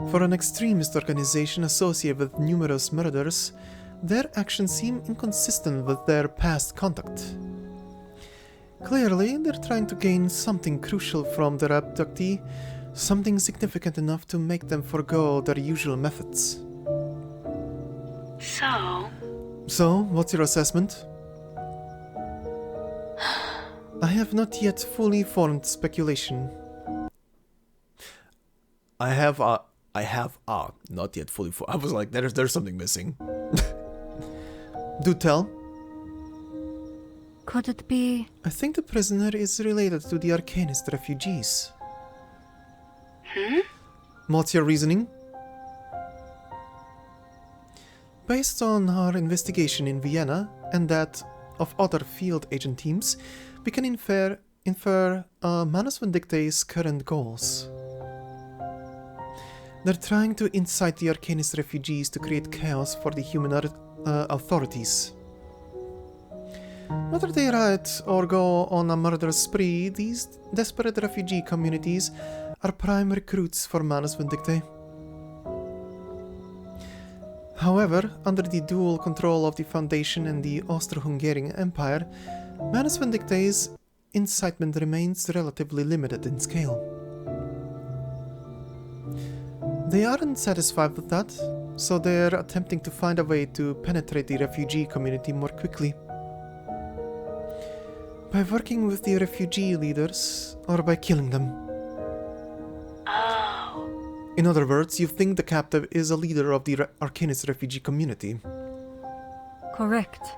For an extremist organization associated with numerous murders, their actions seem inconsistent with their past conduct. Clearly, they're trying to gain something crucial from their abductee, something significant enough to make them forego their usual methods. So, what's your assessment? I have not yet fully formed speculation. I have I have. Ah, not yet fully full. I was like, there's something missing. Do tell. Could it be... I think the prisoner is related to the Arcanist refugees. What's your reasoning? Based on our investigation in Vienna and that of other field agent teams, we can infer Manus Vindictae's current goals. They're trying to incite the Arcanist refugees to create chaos for the human authorities. Whether they riot or go on a murder spree, these desperate refugee communities are prime recruits for Manus Vindictae. However, under the dual control of the Foundation and the Austro-Hungarian Empire, Manus Vindictae's incitement remains relatively limited in scale. They aren't satisfied with that, so they're attempting to find a way to penetrate the refugee community more quickly. By working with the refugee leaders, or by killing them. In other words, you think the captive is a leader of the Arcanist refugee community. Correct.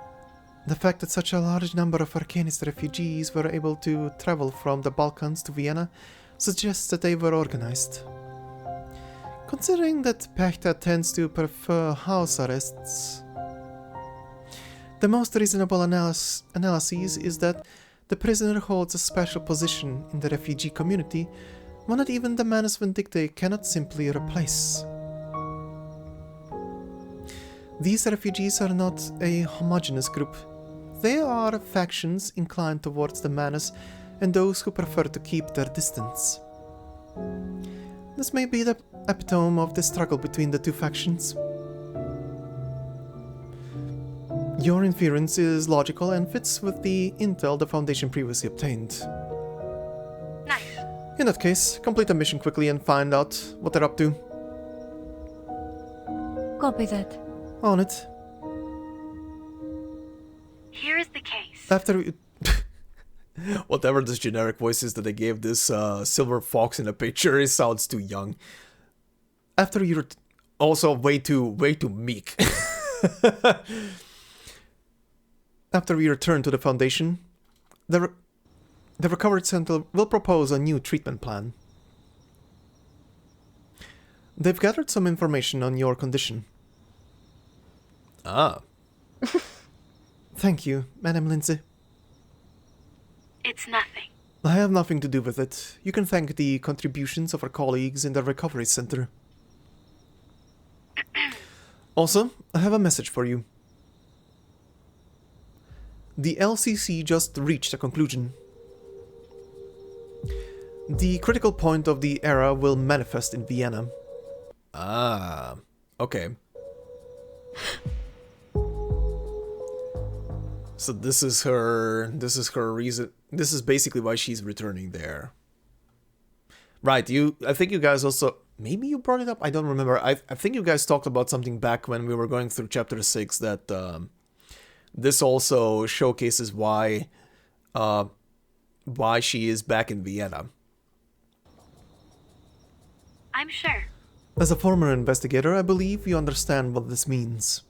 The fact that such a large number of Arcanist refugees were able to travel from the Balkans to Vienna suggests that they were organized. Considering that Pechta tends to prefer house arrests, the most reasonable analysis is that the prisoner holds a special position in the refugee community, one that even the Manus Vindictae cannot simply replace. These refugees are not a homogeneous group. They are factions inclined towards the Manus and those who prefer to keep their distance. This may be the epitome of the struggle between the two factions. Your inference is logical and fits with the intel the Foundation previously obtained. Nice. In that case, complete the mission quickly and find out what they're up to. Copy that. On it. Here is the case. After we... Whatever this generic voice is that they gave this silver fox in a picture, it sounds too young. After you're also way too meek. After we return to the Foundation, the recovered Sentinel will propose a new treatment plan. They've gathered some information on your condition. Ah. Thank you, Madam Lindsay. It's nothing. I have nothing to do with it. You can thank the contributions of our colleagues in the recovery center. Also, I have a message for you. The LCC just reached a conclusion. The critical point of the era will manifest in Vienna. Ah, okay. So this is her reason. This is basically why she's returning there. Right, I think you guys also, maybe you brought it up, I don't remember. I think you guys talked about something back when we were going through chapter 6 that this also showcases why she is back in Vienna. I'm sure. As a former investigator, I believe you understand what this means.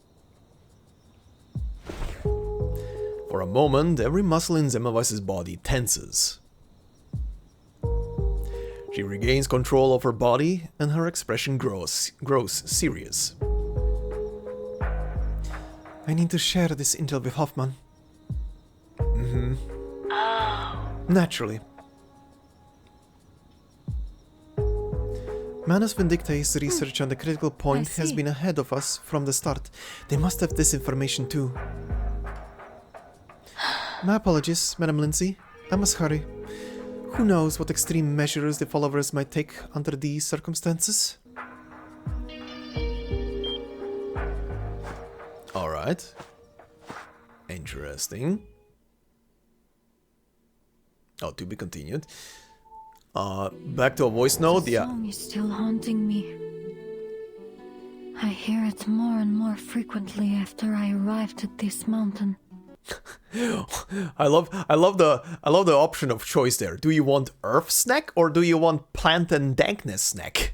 For a moment, every muscle in Semmelweis's body tenses. She regains control of her body, and her expression grows serious. I need to share this intel with Hoffman. Oh. Naturally. Manus Vindictae's research on the critical point has been ahead of us from the start. They must have this information too. My apologies, Madam Lindsay. I must hurry. Who knows what extreme measures the followers might take under these circumstances? Alright. Interesting. Oh, to be continued. Back to a voice note, The song is still haunting me. I hear it more and more frequently after I arrived at this mountain. I love the option of choice there. Do you want earth snack or do you want plant and dankness snack?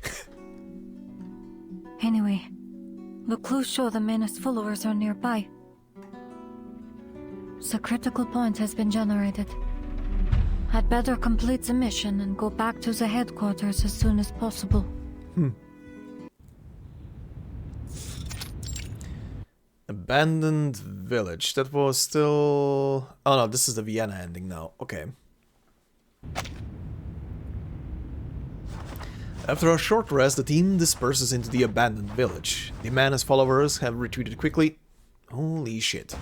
Anyway, the clues show the Menace followers are nearby. The critical point has been generated. I'd better complete the mission and go back to the headquarters as soon as possible. Abandoned village. That was still... Oh no, this is the Vienna ending now. Okay. After a short rest, the team disperses into the abandoned village. The Menace followers have retreated quickly. Holy shit.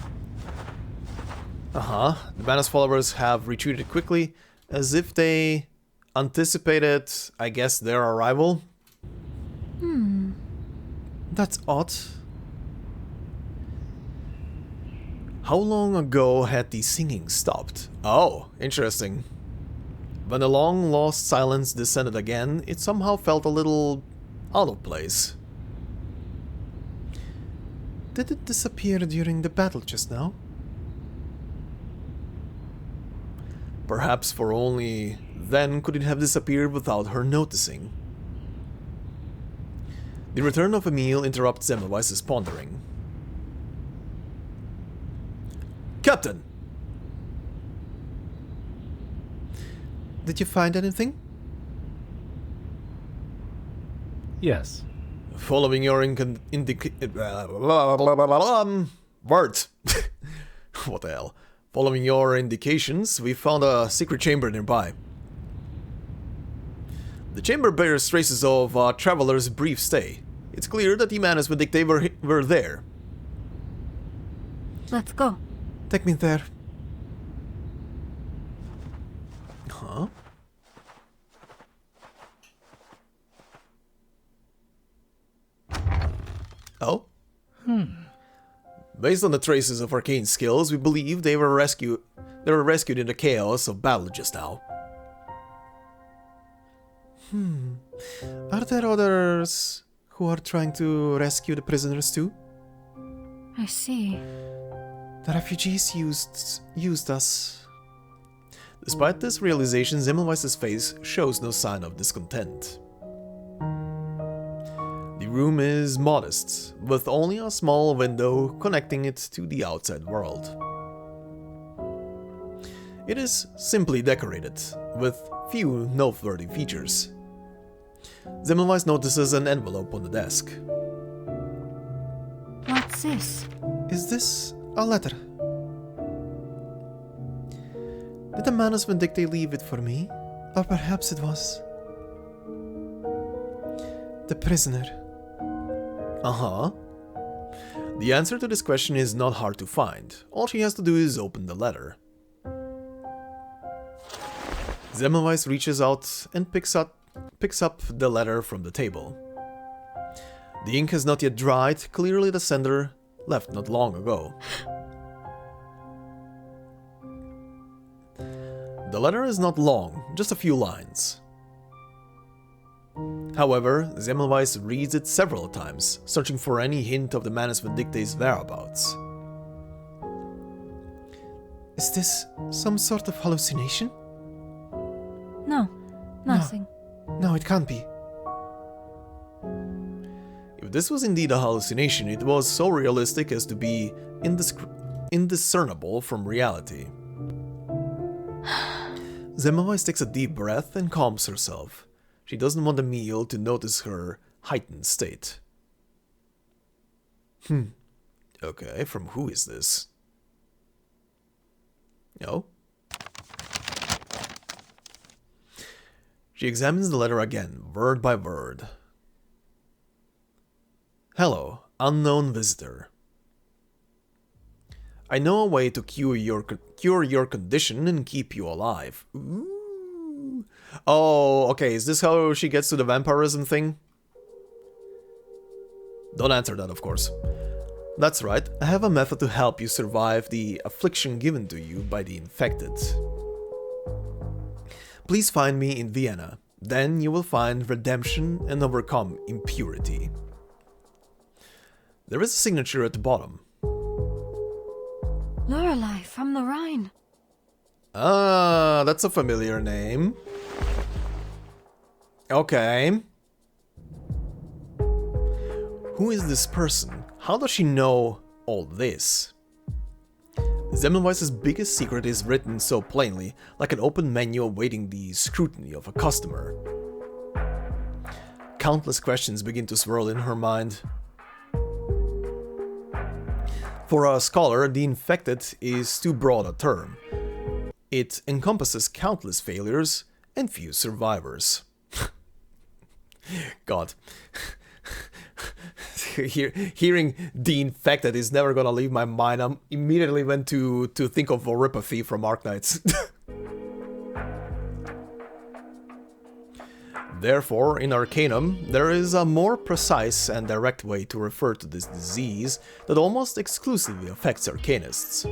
The Menace followers have retreated quickly, as if they anticipated, I guess, their arrival. That's odd. How long ago had the singing stopped? Oh, interesting. When the long-lost silence descended again, it somehow felt a little out of place. Did it disappear during the battle just now? Perhaps for only then could it have disappeared without her noticing. The return of Emil interrupts Semmelweis's pondering. Captain! Did you find anything? Yes. Following your Word. What the hell? Following your indications, we found a secret chamber nearby. The chamber bears traces of a traveler's brief stay. It's clear that the Menace Vindictae were there. Let's go. Take me there. Huh? Oh? Based on the traces of arcane skills, we believe they were rescued in the chaos of battle just now. Are there others who are trying to rescue the prisoners too? I see. The refugees used us. Despite this realization, Semmelweis's face shows no sign of discontent. The room is modest, with only a small window connecting it to the outside world. It is simply decorated, with few noteworthy features. Semmelweis notices an envelope on the desk. What's this? Is this a letter? Did the Menace Vindictae leave it for me? Or perhaps it was the prisoner. The answer to this question is not hard to find. All she has to do is open the letter. Semmelweis reaches out and picks up the letter from the table. The ink has not yet dried, clearly the sender left not long ago. The letter is not long, just a few lines. However, Semmelweis reads it several times, searching for any hint of the Menace Vindictae's whereabouts. Is this some sort of hallucination? No, nothing. No, it can't be. If this was indeed a hallucination, it was so realistic as to be indiscernible from reality. Semmelweis takes a deep breath and calms herself. She doesn't want Emil to notice her heightened state. Okay, from who is this? No? She examines the letter again, word by word. Hello, unknown visitor. I know a way to cure your condition and keep you alive. Ooh. Oh, okay, is this how she gets to the vampirism thing? Don't answer that, of course. That's right, I have a method to help you survive the affliction given to you by the infected. Please find me in Vienna, then you will find redemption and overcome impurity. There is a signature at the bottom. Lorelei from the Rhine. Ah, that's a familiar name. Okay. Who is this person? How does she know all this? Semmelweis's biggest secret is written so plainly, like an open menu awaiting the scrutiny of a customer. Countless questions begin to swirl in her mind. For a scholar, the infected is too broad a term. It encompasses countless failures and few survivors. God. Hearing the infected is never gonna leave my mind. I immediately went to think of Oripathy from Arcanists. Therefore, in Arcanum, there is a more precise and direct way to refer to this disease that almost exclusively affects Arcanists.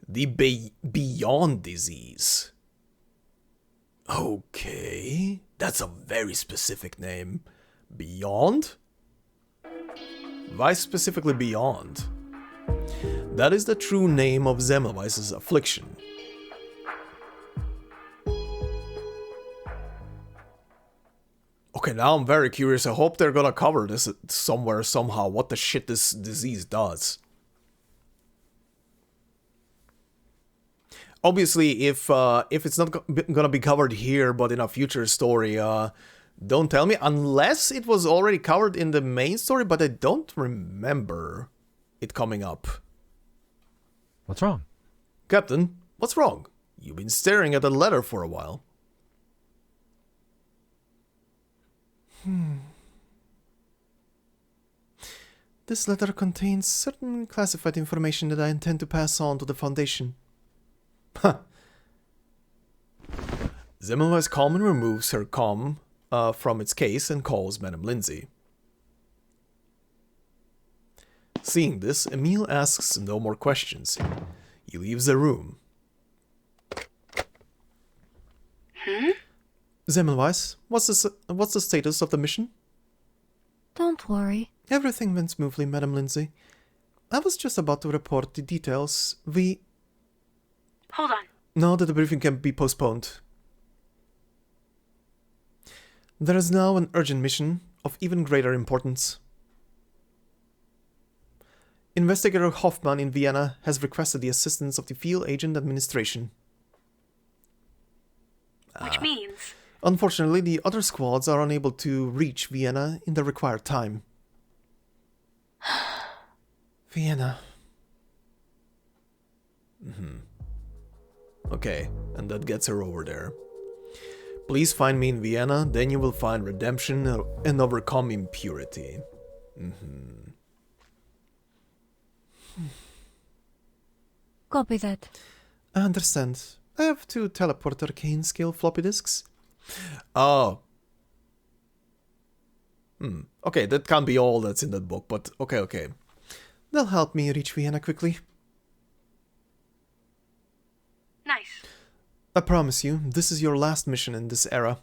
The Beyond disease. Okay, that's a very specific name. Beyond? Why specifically Beyond? That is the true name of Semmelweis's affliction. Okay, now I'm very curious. I hope they're gonna cover this somewhere, somehow, what the shit this disease does. Obviously, if it's not gonna be covered here, but in a future story, don't tell me, unless it was already covered in the main story, but I don't remember it coming up. What's wrong? Captain, what's wrong? You've been staring at the letter for a while. This letter contains certain classified information that I intend to pass on to the Foundation. Huh. Semmelweis calmly removes her comm from its case and calls Madame Lindsay. Seeing this, Emile asks no more questions. He leaves the room. Semmelweis, what's the status of the mission? Don't worry. Everything went smoothly, Madame Lindsay. I was just about to report the details. Hold on. No, the briefing can be postponed. There is now an urgent mission of even greater importance. Investigator Hoffman in Vienna has requested the assistance of the Field Agent Administration. Which means... Unfortunately, the other squads are unable to reach Vienna in the required time. Vienna. Okay, and that gets her over there. Please find me in Vienna, then you will find redemption and overcome impurity. Copy that. I understand. I have 2 teleport arcane scale floppy disks. Oh. Okay, that can't be all that's in that book, but okay. They'll help me reach Vienna quickly. Nice. I promise you, this is your last mission in this era.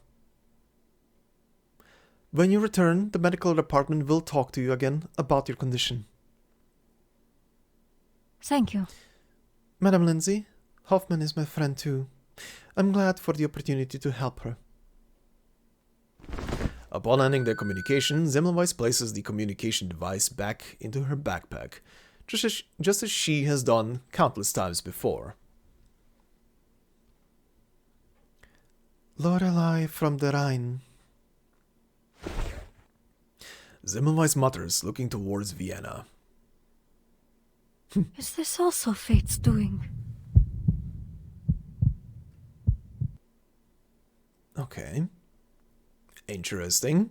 When you return, the medical department will talk to you again about your condition. Thank you. Madame Lindsay, Hoffman is my friend too. I'm glad for the opportunity to help her. Upon ending their communication, Semmelweis places the communication device back into her backpack, just as she has done countless times before. Lorelei from the Rhine. Semmelweis mutters, looking towards Vienna. Is this also fate's doing? Okay. Interesting.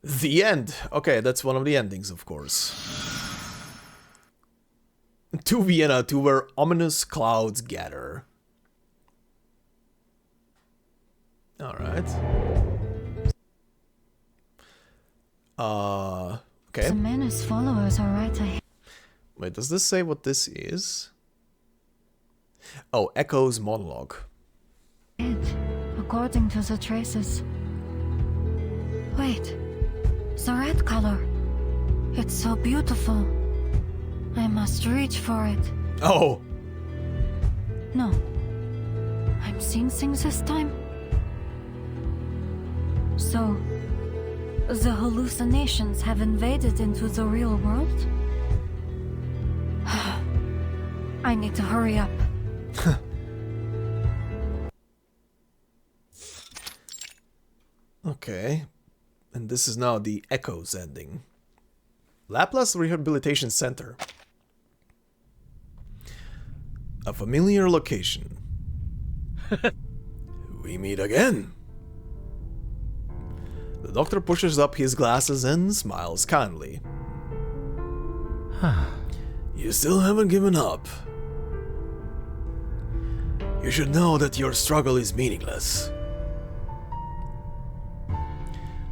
The end. Okay, that's one of the endings, of course. To Vienna, to where ominous clouds gather. Alright. Okay. The man and his followers are right ahead. Wait, does this say what this is? Oh, Echo's monologue. According to the traces. Wait, the red color. It's so beautiful. I must reach for it. Oh! No. I'm seeing things this time. So, the hallucinations have invaded into the real world? I need to hurry up. Okay. And this is now the Echoes ending. Laplace Rehabilitation Center. A familiar location. We meet again. The doctor pushes up his glasses and smiles kindly. You still haven't given up. You should know that your struggle is meaningless.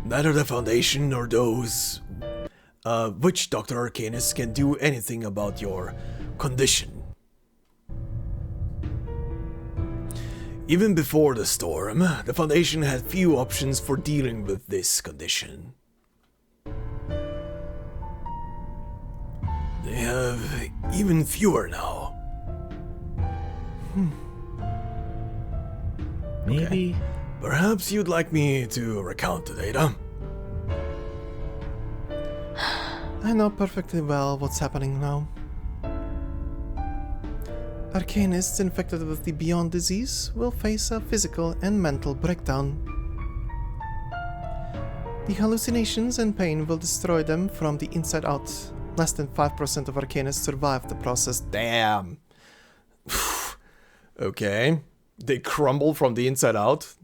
Neither the Foundation nor those witch Dr. Arcanist can do anything about your condition. Even before the storm, the Foundation had few options for dealing with this condition. They have even fewer now. Maybe. Okay. Perhaps you'd like me to recount the data? I know perfectly well what's happening now. Arcanists infected with the Beyond disease will face a physical and mental breakdown. The hallucinations and pain will destroy them from the inside out. Less than 5% of Arcanists survive the process. Damn! Okay. They crumble from the inside out?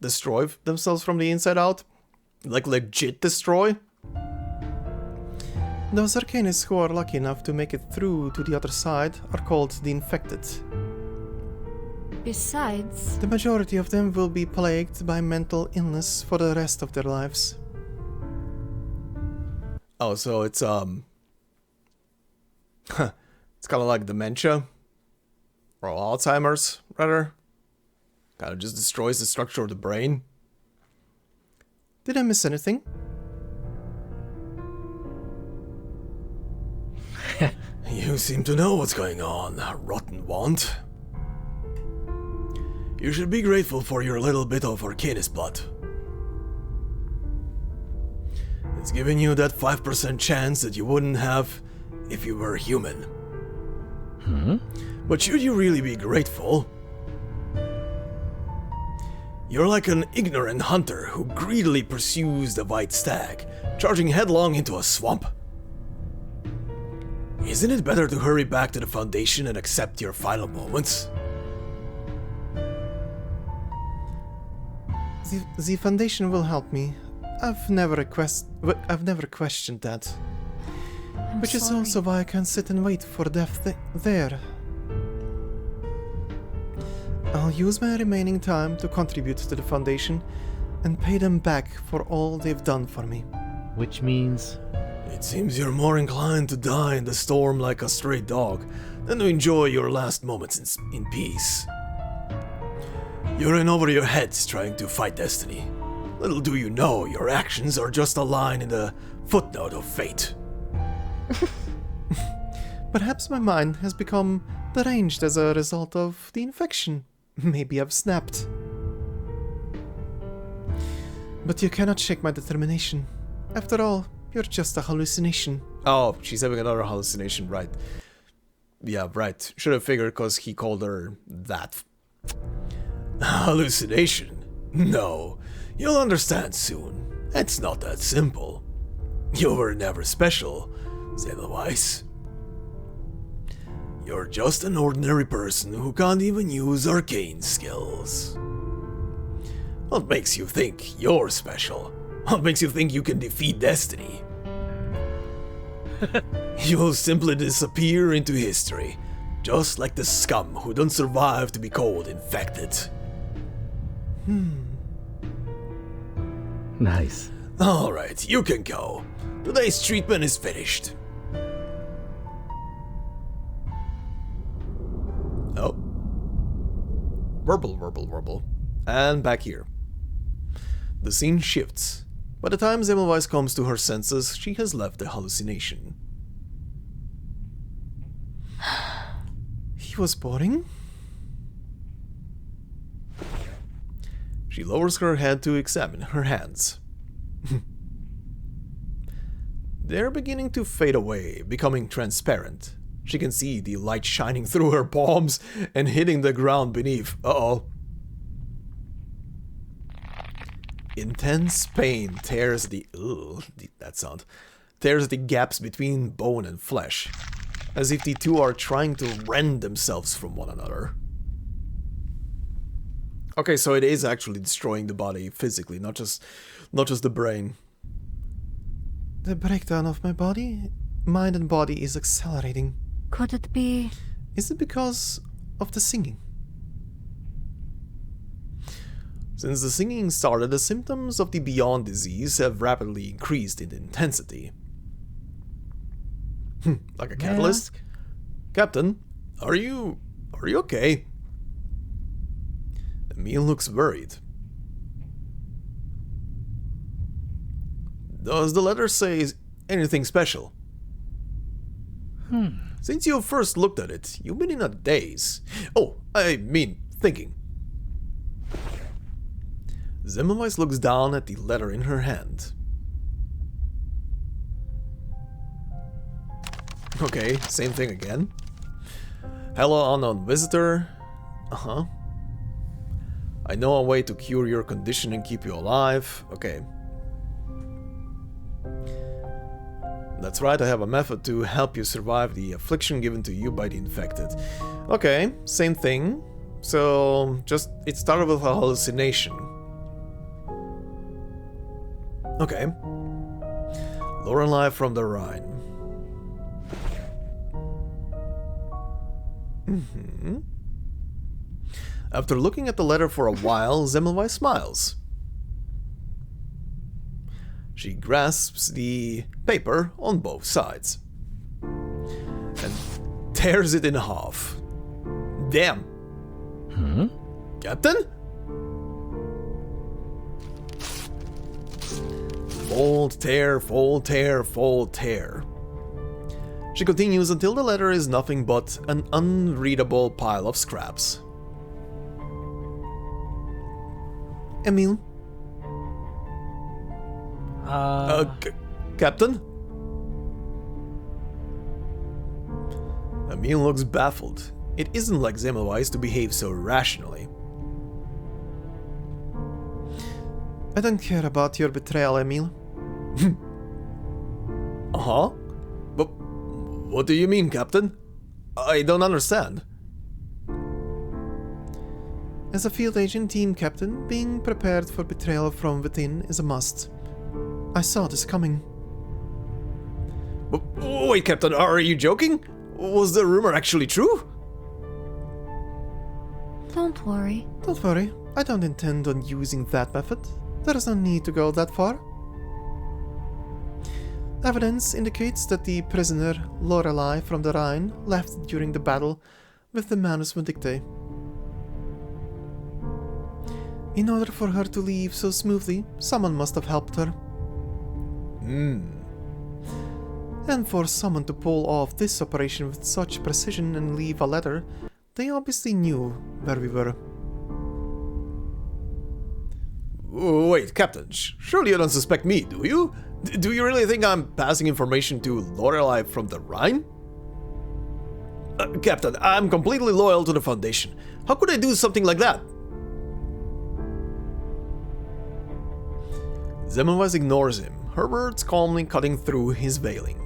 Destroy themselves from the inside out? Like legit destroy? Those Arcanists who are lucky enough to make it through to the other side are called the Infected. Besides, The majority of them will be plagued by mental illness for the rest of their lives. Oh, so it's it's kind of like dementia, or Alzheimer's, rather. Kind of just destroys the structure of the brain. Did I miss anything? You seem to know what's going on, rotten want. You should be grateful for your little bit of Arcanist blood. It's giving you that 5% chance that you wouldn't have if you were human. But should you really be grateful? You're like an ignorant hunter who greedily pursues the white stag, charging headlong into a swamp. Isn't it better to hurry back to the Foundation and accept your final moments? The Foundation will help me. I've never questioned that. Which is also why I can sit and wait for death there. I'll use my remaining time to contribute to the Foundation and pay them back for all they've done for me. Which means... It seems you're more inclined to die in the storm like a stray dog than to enjoy your last moments in peace. You're in over your heads trying to fight destiny. Little do you know, your actions are just a line in the footnote of fate. Perhaps my mind has become deranged as a result of the infection. Maybe I've snapped. But you cannot shake my determination. After all, you're just a hallucination. Oh, she's having another hallucination, right. Yeah, right. Should have figured because he called her that. Hallucination? No. You'll understand soon. It's not that simple. You were never special, Semmelweis. You're just an ordinary person who can't even use arcane skills. What makes you think you're special? What makes you think you can defeat destiny? You'll simply disappear into history, just like the scum who don't survive to be called infected. Nice. Alright, you can go. Today's treatment is finished. Oh. Warble. And back here. The scene shifts. By the time Semmelweis comes to her senses, she has left the hallucination. He was boring? She lowers her head to examine her hands. They're beginning to fade away, becoming transparent. She can see the light shining through her palms and hitting the ground beneath. Uh-oh. Intense pain tears that sound. Tears the gaps between bone and flesh, as if the two are trying to rend themselves from one another. Okay, so it is actually destroying the body physically, not just the brain. The breakdown of my body, mind and body is accelerating. Could it be? Is it because of the singing? Since the singing started, the symptoms of the Beyond disease have rapidly increased in intensity. Like a catalyst? Captain, are you okay? Emil looks worried. Does the letter say anything special? Since you first looked at it, you've been in a daze. Oh, I mean, thinking. Semmelweis looks down at the letter in her hand. Okay, same thing again. Hello, unknown visitor. Uh-huh. I know a way to cure your condition and keep you alive. Okay. That's right, I have a method to help you survive the affliction given to you by the infected. Okay, same thing. So, just, it started with a hallucination. Okay. Lorelei from the Rhine. After looking at the letter for a while, Semmelweis smiles. She grasps the paper on both sides and tears it in half. Damn. Captain? Fold, tear, fold, tear, fold, tear. She continues until the letter is nothing but an unreadable pile of scraps. Emil? Captain? Emil looks baffled. It isn't like Semmelweis to behave so rationally. I don't care about your betrayal, Emil. Uh-huh? But what do you mean, Captain? I don't understand. As a field agent team captain, being prepared for betrayal from within is a must. I saw this coming. Wait, Captain, are you joking? Was the rumor actually true? Don't worry. Don't worry, I don't intend on using that method. There is no need to go that far. Evidence indicates that the prisoner, Lorelei from the Rhine, left during the battle with the Manus Vindictae. In order for her to leave so smoothly, someone must have helped her. And for someone to pull off this operation with such precision and leave a letter, they obviously knew where we were. Wait, Captain, surely you don't suspect me, do you? Do you really think I'm passing information to Lorelei from the Rhine? Captain, I'm completely loyal to the Foundation. How could I do something like that? Semmelweis ignores him, her words calmly cutting through his veiling.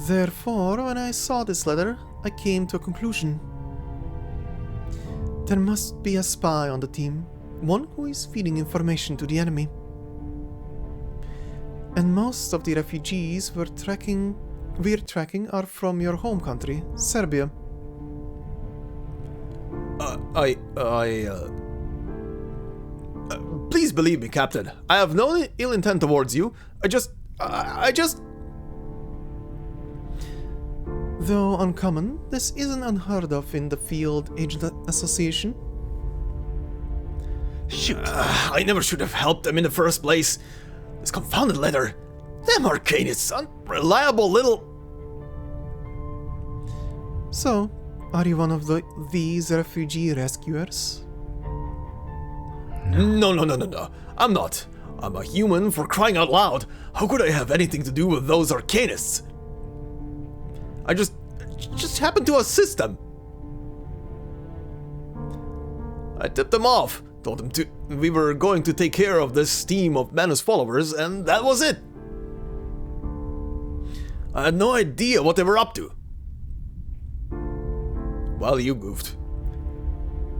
Therefore, when I saw this letter, I came to a conclusion. There must be a spy on the team, one who is feeding information to the enemy. And most of the refugees we're tracking are from your home country, Serbia. Please believe me, Captain. I have no ill intent towards you. I just... Though uncommon, this isn't unheard of in the Field Agent Association. Shoot. I never should have helped them in the first place. This confounded letter. Them Arcanists, unreliable little... So, Are you one of these refugee rescuers? No. I'm not. I'm a human, for crying out loud. How could I have anything to do with those Arcanists? I just happened to assist them. I tipped them off, told them we were going to take care of this team of Manus followers, and that was it. I had no idea what they were up to. Well, you goofed.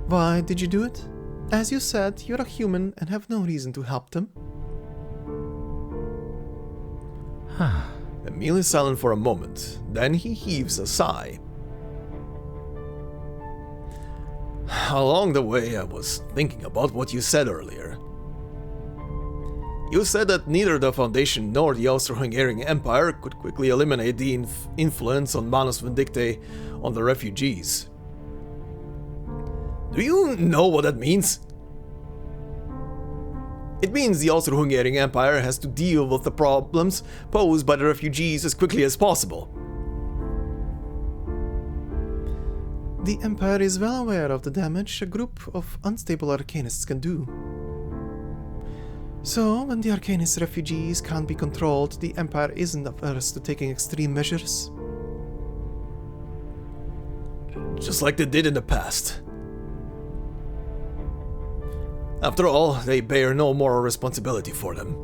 Why did you do it? As you said, you're a human and have no reason to help them. Emil is silent for a moment, then he heaves a sigh. Along the way, I was thinking about what you said earlier. You said that neither the Foundation nor the Austro-Hungarian Empire could quickly eliminate the influence on Manus Vindictae on the refugees. Do you know what that means? It means the Austro-Hungarian Empire has to deal with the problems posed by the refugees as quickly as possible. The Empire is well aware of the damage a group of unstable Arcanists can do. So, when the Arcanist refugees can't be controlled, the Empire isn't averse to taking extreme measures. Just like they did in the past. After all, they bear no moral responsibility for them.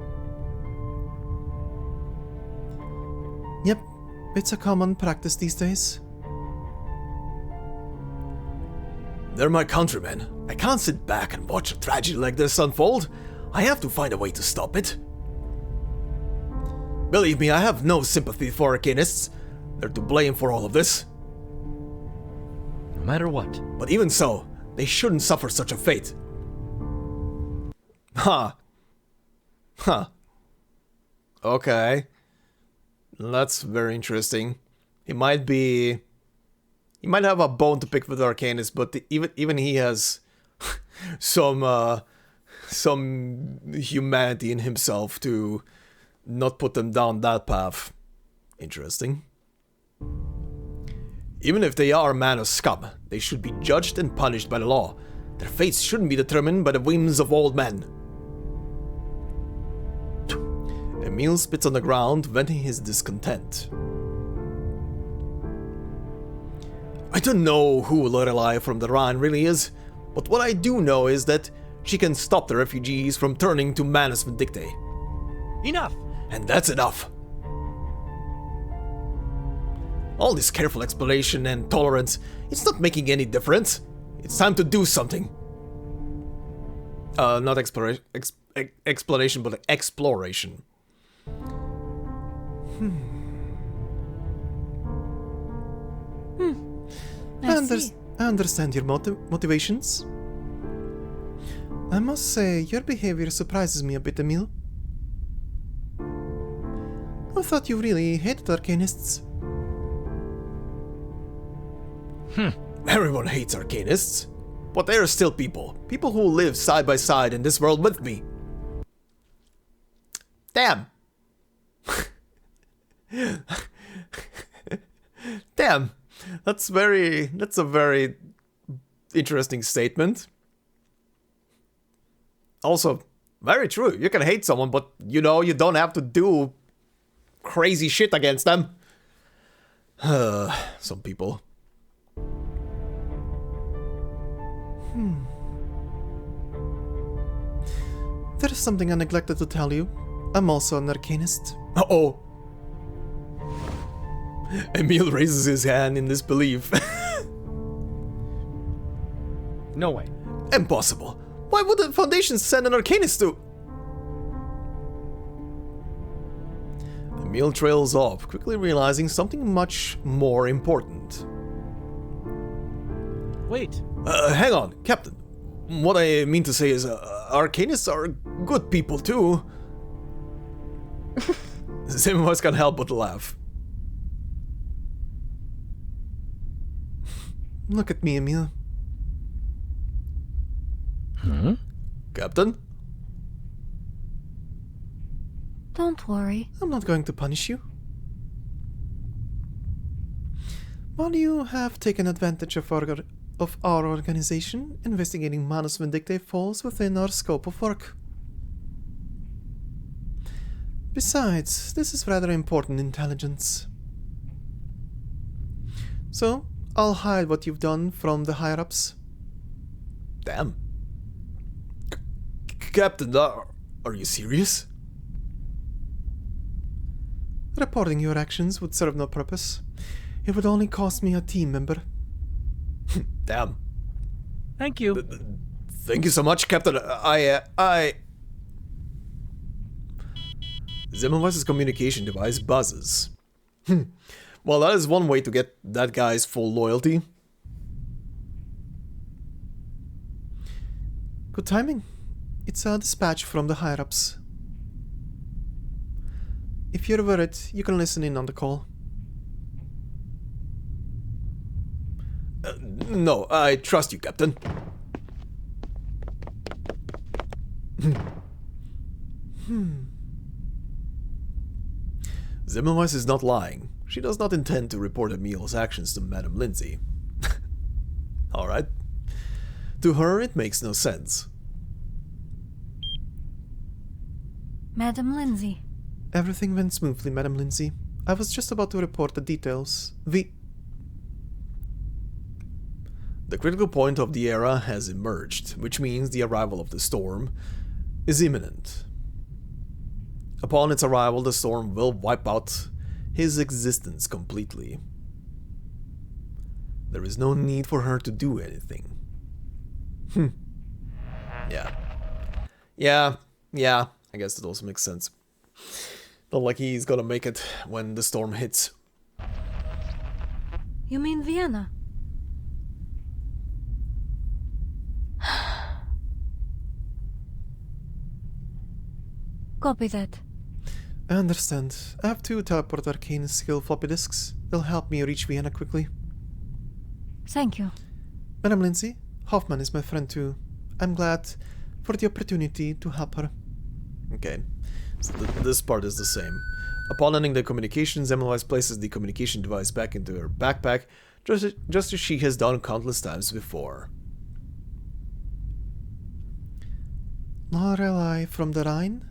Yep, it's a common practice these days. They're my countrymen. I can't sit back and watch a tragedy like this unfold. I have to find a way to stop it. Believe me, I have no sympathy for Arcanists. They're to blame for all of this. No matter what. But even so, they shouldn't suffer such a fate. Huh. Okay. That's very interesting. He might have a bone to pick with Arcanist, but even he has some humanity in himself to not put them down that path. Interesting. Even if they are Manus scum, they should be judged and punished by the law. Their fates shouldn't be determined by the whims of old men. Emil spits on the ground, venting his discontent. I don't know who Lorelei from the Rhine really is, but what I do know is that she can stop the refugees from turning to Manus Vindictae. Enough! And that's enough. All this careful exploration and tolerance, it's not making any difference. It's time to do something. Not exploration, but exploration. I understand your motivations. I must say, your behavior surprises me a bit, Emil. I thought you really hated Arcanists. Everyone hates Arcanists, but they are still people. People who live side by side in this world with me. Damn. Damn. That's a very interesting statement. Also, very true. You can hate someone, but you don't have to do crazy shit against them. Some people. There is something I neglected to tell you. I'm also an Arcanist. Uh-oh. Emil raises his hand in disbelief. No way. Impossible. Why would the Foundation send an Arcanist to... Emil trails off, quickly realizing something much more important. Wait. Hang on, Captain. What I mean to say is, Arcanists are good people too. Simmons can't help but laugh. Look at me, Emil. Captain? Don't worry. I'm not going to punish you. While you have taken advantage of our organization, investigating Manus Vindictae falls within our scope of work. Besides, this is rather important intelligence. So, I'll hide what you've done from the higher-ups. Damn. Captain, are you serious? Reporting your actions would serve no purpose. It would only cost me a team member. Damn. Thank you. Thank you so much, Captain. Semmelweis's communication device buzzes. Well, that is one way to get that guy's full loyalty. Good timing. It's a dispatch from the higher-ups. If you're worried, you can listen in on the call. No, I trust you, Captain. Semmelweis is not lying. She does not intend to report Emil's actions to Madame Lindsay. Alright. To her, it makes no sense. Madame Lindsay. Everything went smoothly, Madame Lindsay. I was just about to report the details. The critical point of the era has emerged, which means the arrival of the storm is imminent. Upon its arrival, the storm will wipe out his existence completely. There is no need for her to do anything. Yeah, I guess that also makes sense. Not like he's gonna make it when the storm hits. You mean Vienna? Copy that. I understand. I have 2 teleport arcane skill floppy disks. They'll help me reach Vienna quickly. Thank you. Madame Lindsay, Hoffman is my friend too. I'm glad for the opportunity to help her. Okay, so this part is the same. Upon ending the communications, Semmelweis places the communication device back into her backpack, just as she has done countless times before. Lorelei from the Rhine?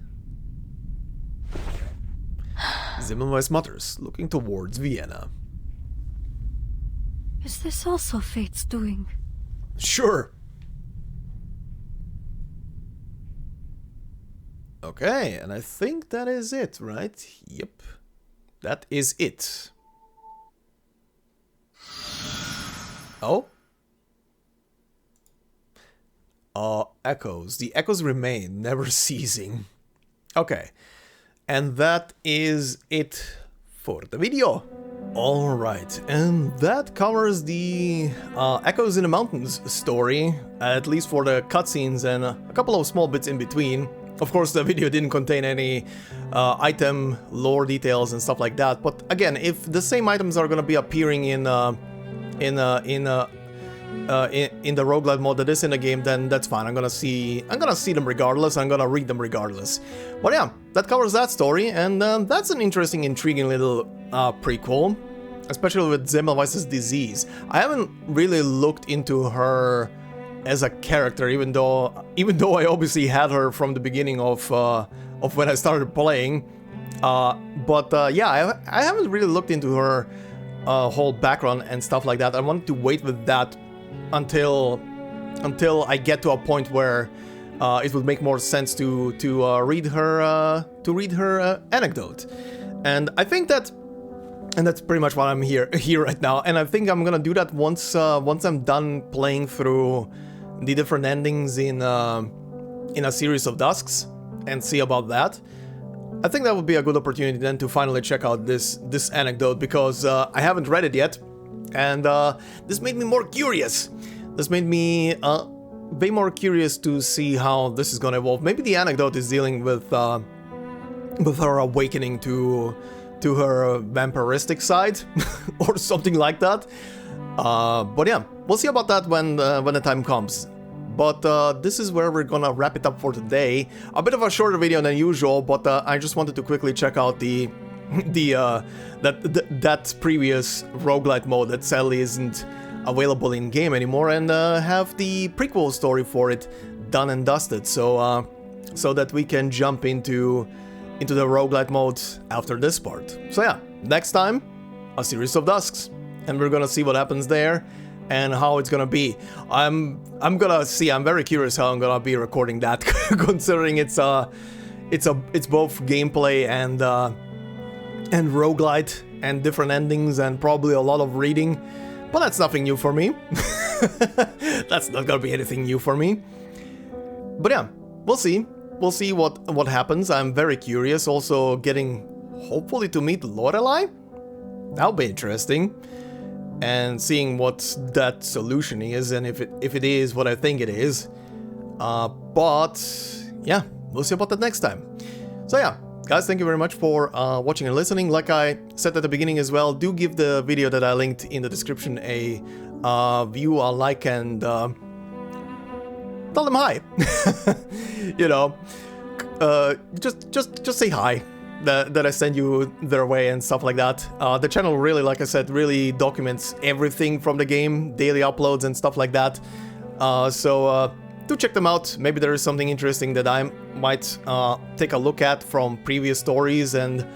Semmelweis mutters, looking towards Vienna. Is this also fate's doing? Sure. Okay, and I think that is it, right? Yep. That is it. Oh? Echoes. The echoes remain, never ceasing. Okay. And that is it for the video. Alright, and that covers the Echoes in the Mountains story, at least for the cutscenes and a couple of small bits in between. Of course, the video didn't contain any item lore details and stuff like that, but again, if the same items are gonna be appearing in the roguelite mode that is in the game, then that's fine. I'm gonna see them regardless. I'm gonna read them regardless. But yeah, that covers that story, and that's an interesting, intriguing little prequel, especially with Semmelweis's disease. I haven't really looked into her as a character, even though I obviously had her from the beginning of when I started playing. Yeah, I haven't really looked into her whole background and stuff like that. I wanted to wait with that until I get to a point where it would make more sense to read her anecdote, and I think that, and that's pretty much what I'm here right now. And I think I'm gonna do that once I'm done playing through the different endings in a series of Dusks and see about that. I think that would be a good opportunity then to finally check out this anecdote, because I haven't read it yet, and this made me more curious. This made me way more curious to see how this is gonna evolve. Maybe the anecdote is dealing with her awakening to her vampiristic side or something like that. But yeah, we'll see about that when the time comes. But this is where we're gonna wrap it up for today. A bit of a shorter video than usual, but I just wanted to quickly check out the that previous roguelite mode that sadly isn't available in game anymore, and have the prequel story for it done and dusted, so that we can jump into the roguelite mode after this part. So yeah, next time, a series of dusks, and we're gonna see what happens there and how it's gonna be. I'm gonna see. I'm very curious how I'm gonna be recording that, considering it's both gameplay and roguelite and different endings and probably a lot of reading. But that's nothing new for me. That's not gonna be anything new for me. But yeah, we'll see. We'll see what happens. I'm very curious. Also getting, hopefully, to meet Lorelei. That'll be interesting. And seeing what that solution is, and if it is what I think it is. But yeah, we'll see about that next time. So yeah, guys, thank you very much for watching and listening. Like I said at the beginning as well, do give the video that I linked in the description a view, a like, and tell them hi. You know, just say hi. That I send you their way and stuff like that. The channel really, like I said, really documents everything from the game, daily uploads and stuff like that. So do check them out. Maybe there is something interesting that I might take a look at from previous stories and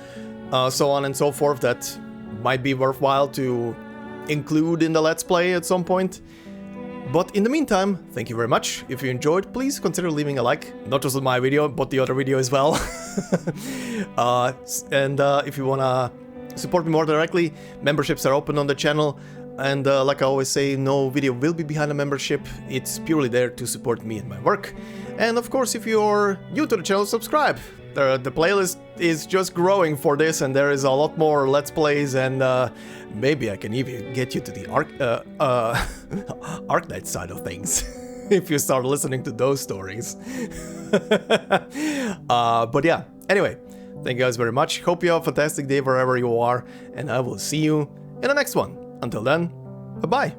so on and so forth that might be worthwhile to include in the Let's Play at some point. But in the meantime, thank you very much. If you enjoyed, please consider leaving a like, not just on my video, but the other video as well. And if you wanna support me more directly, memberships are open on the channel. And like I always say, no video will be behind a membership. It's purely there to support me and my work. And of course, if you're new to the channel, subscribe. The playlist is just growing for this, and there is a lot more Let's Plays, and maybe I can even get you to the Arcanist side of things, if you start listening to those stories. But yeah, anyway, thank you guys very much. Hope you have a fantastic day wherever you are, and I will see you in the next one. Until then, bye-bye.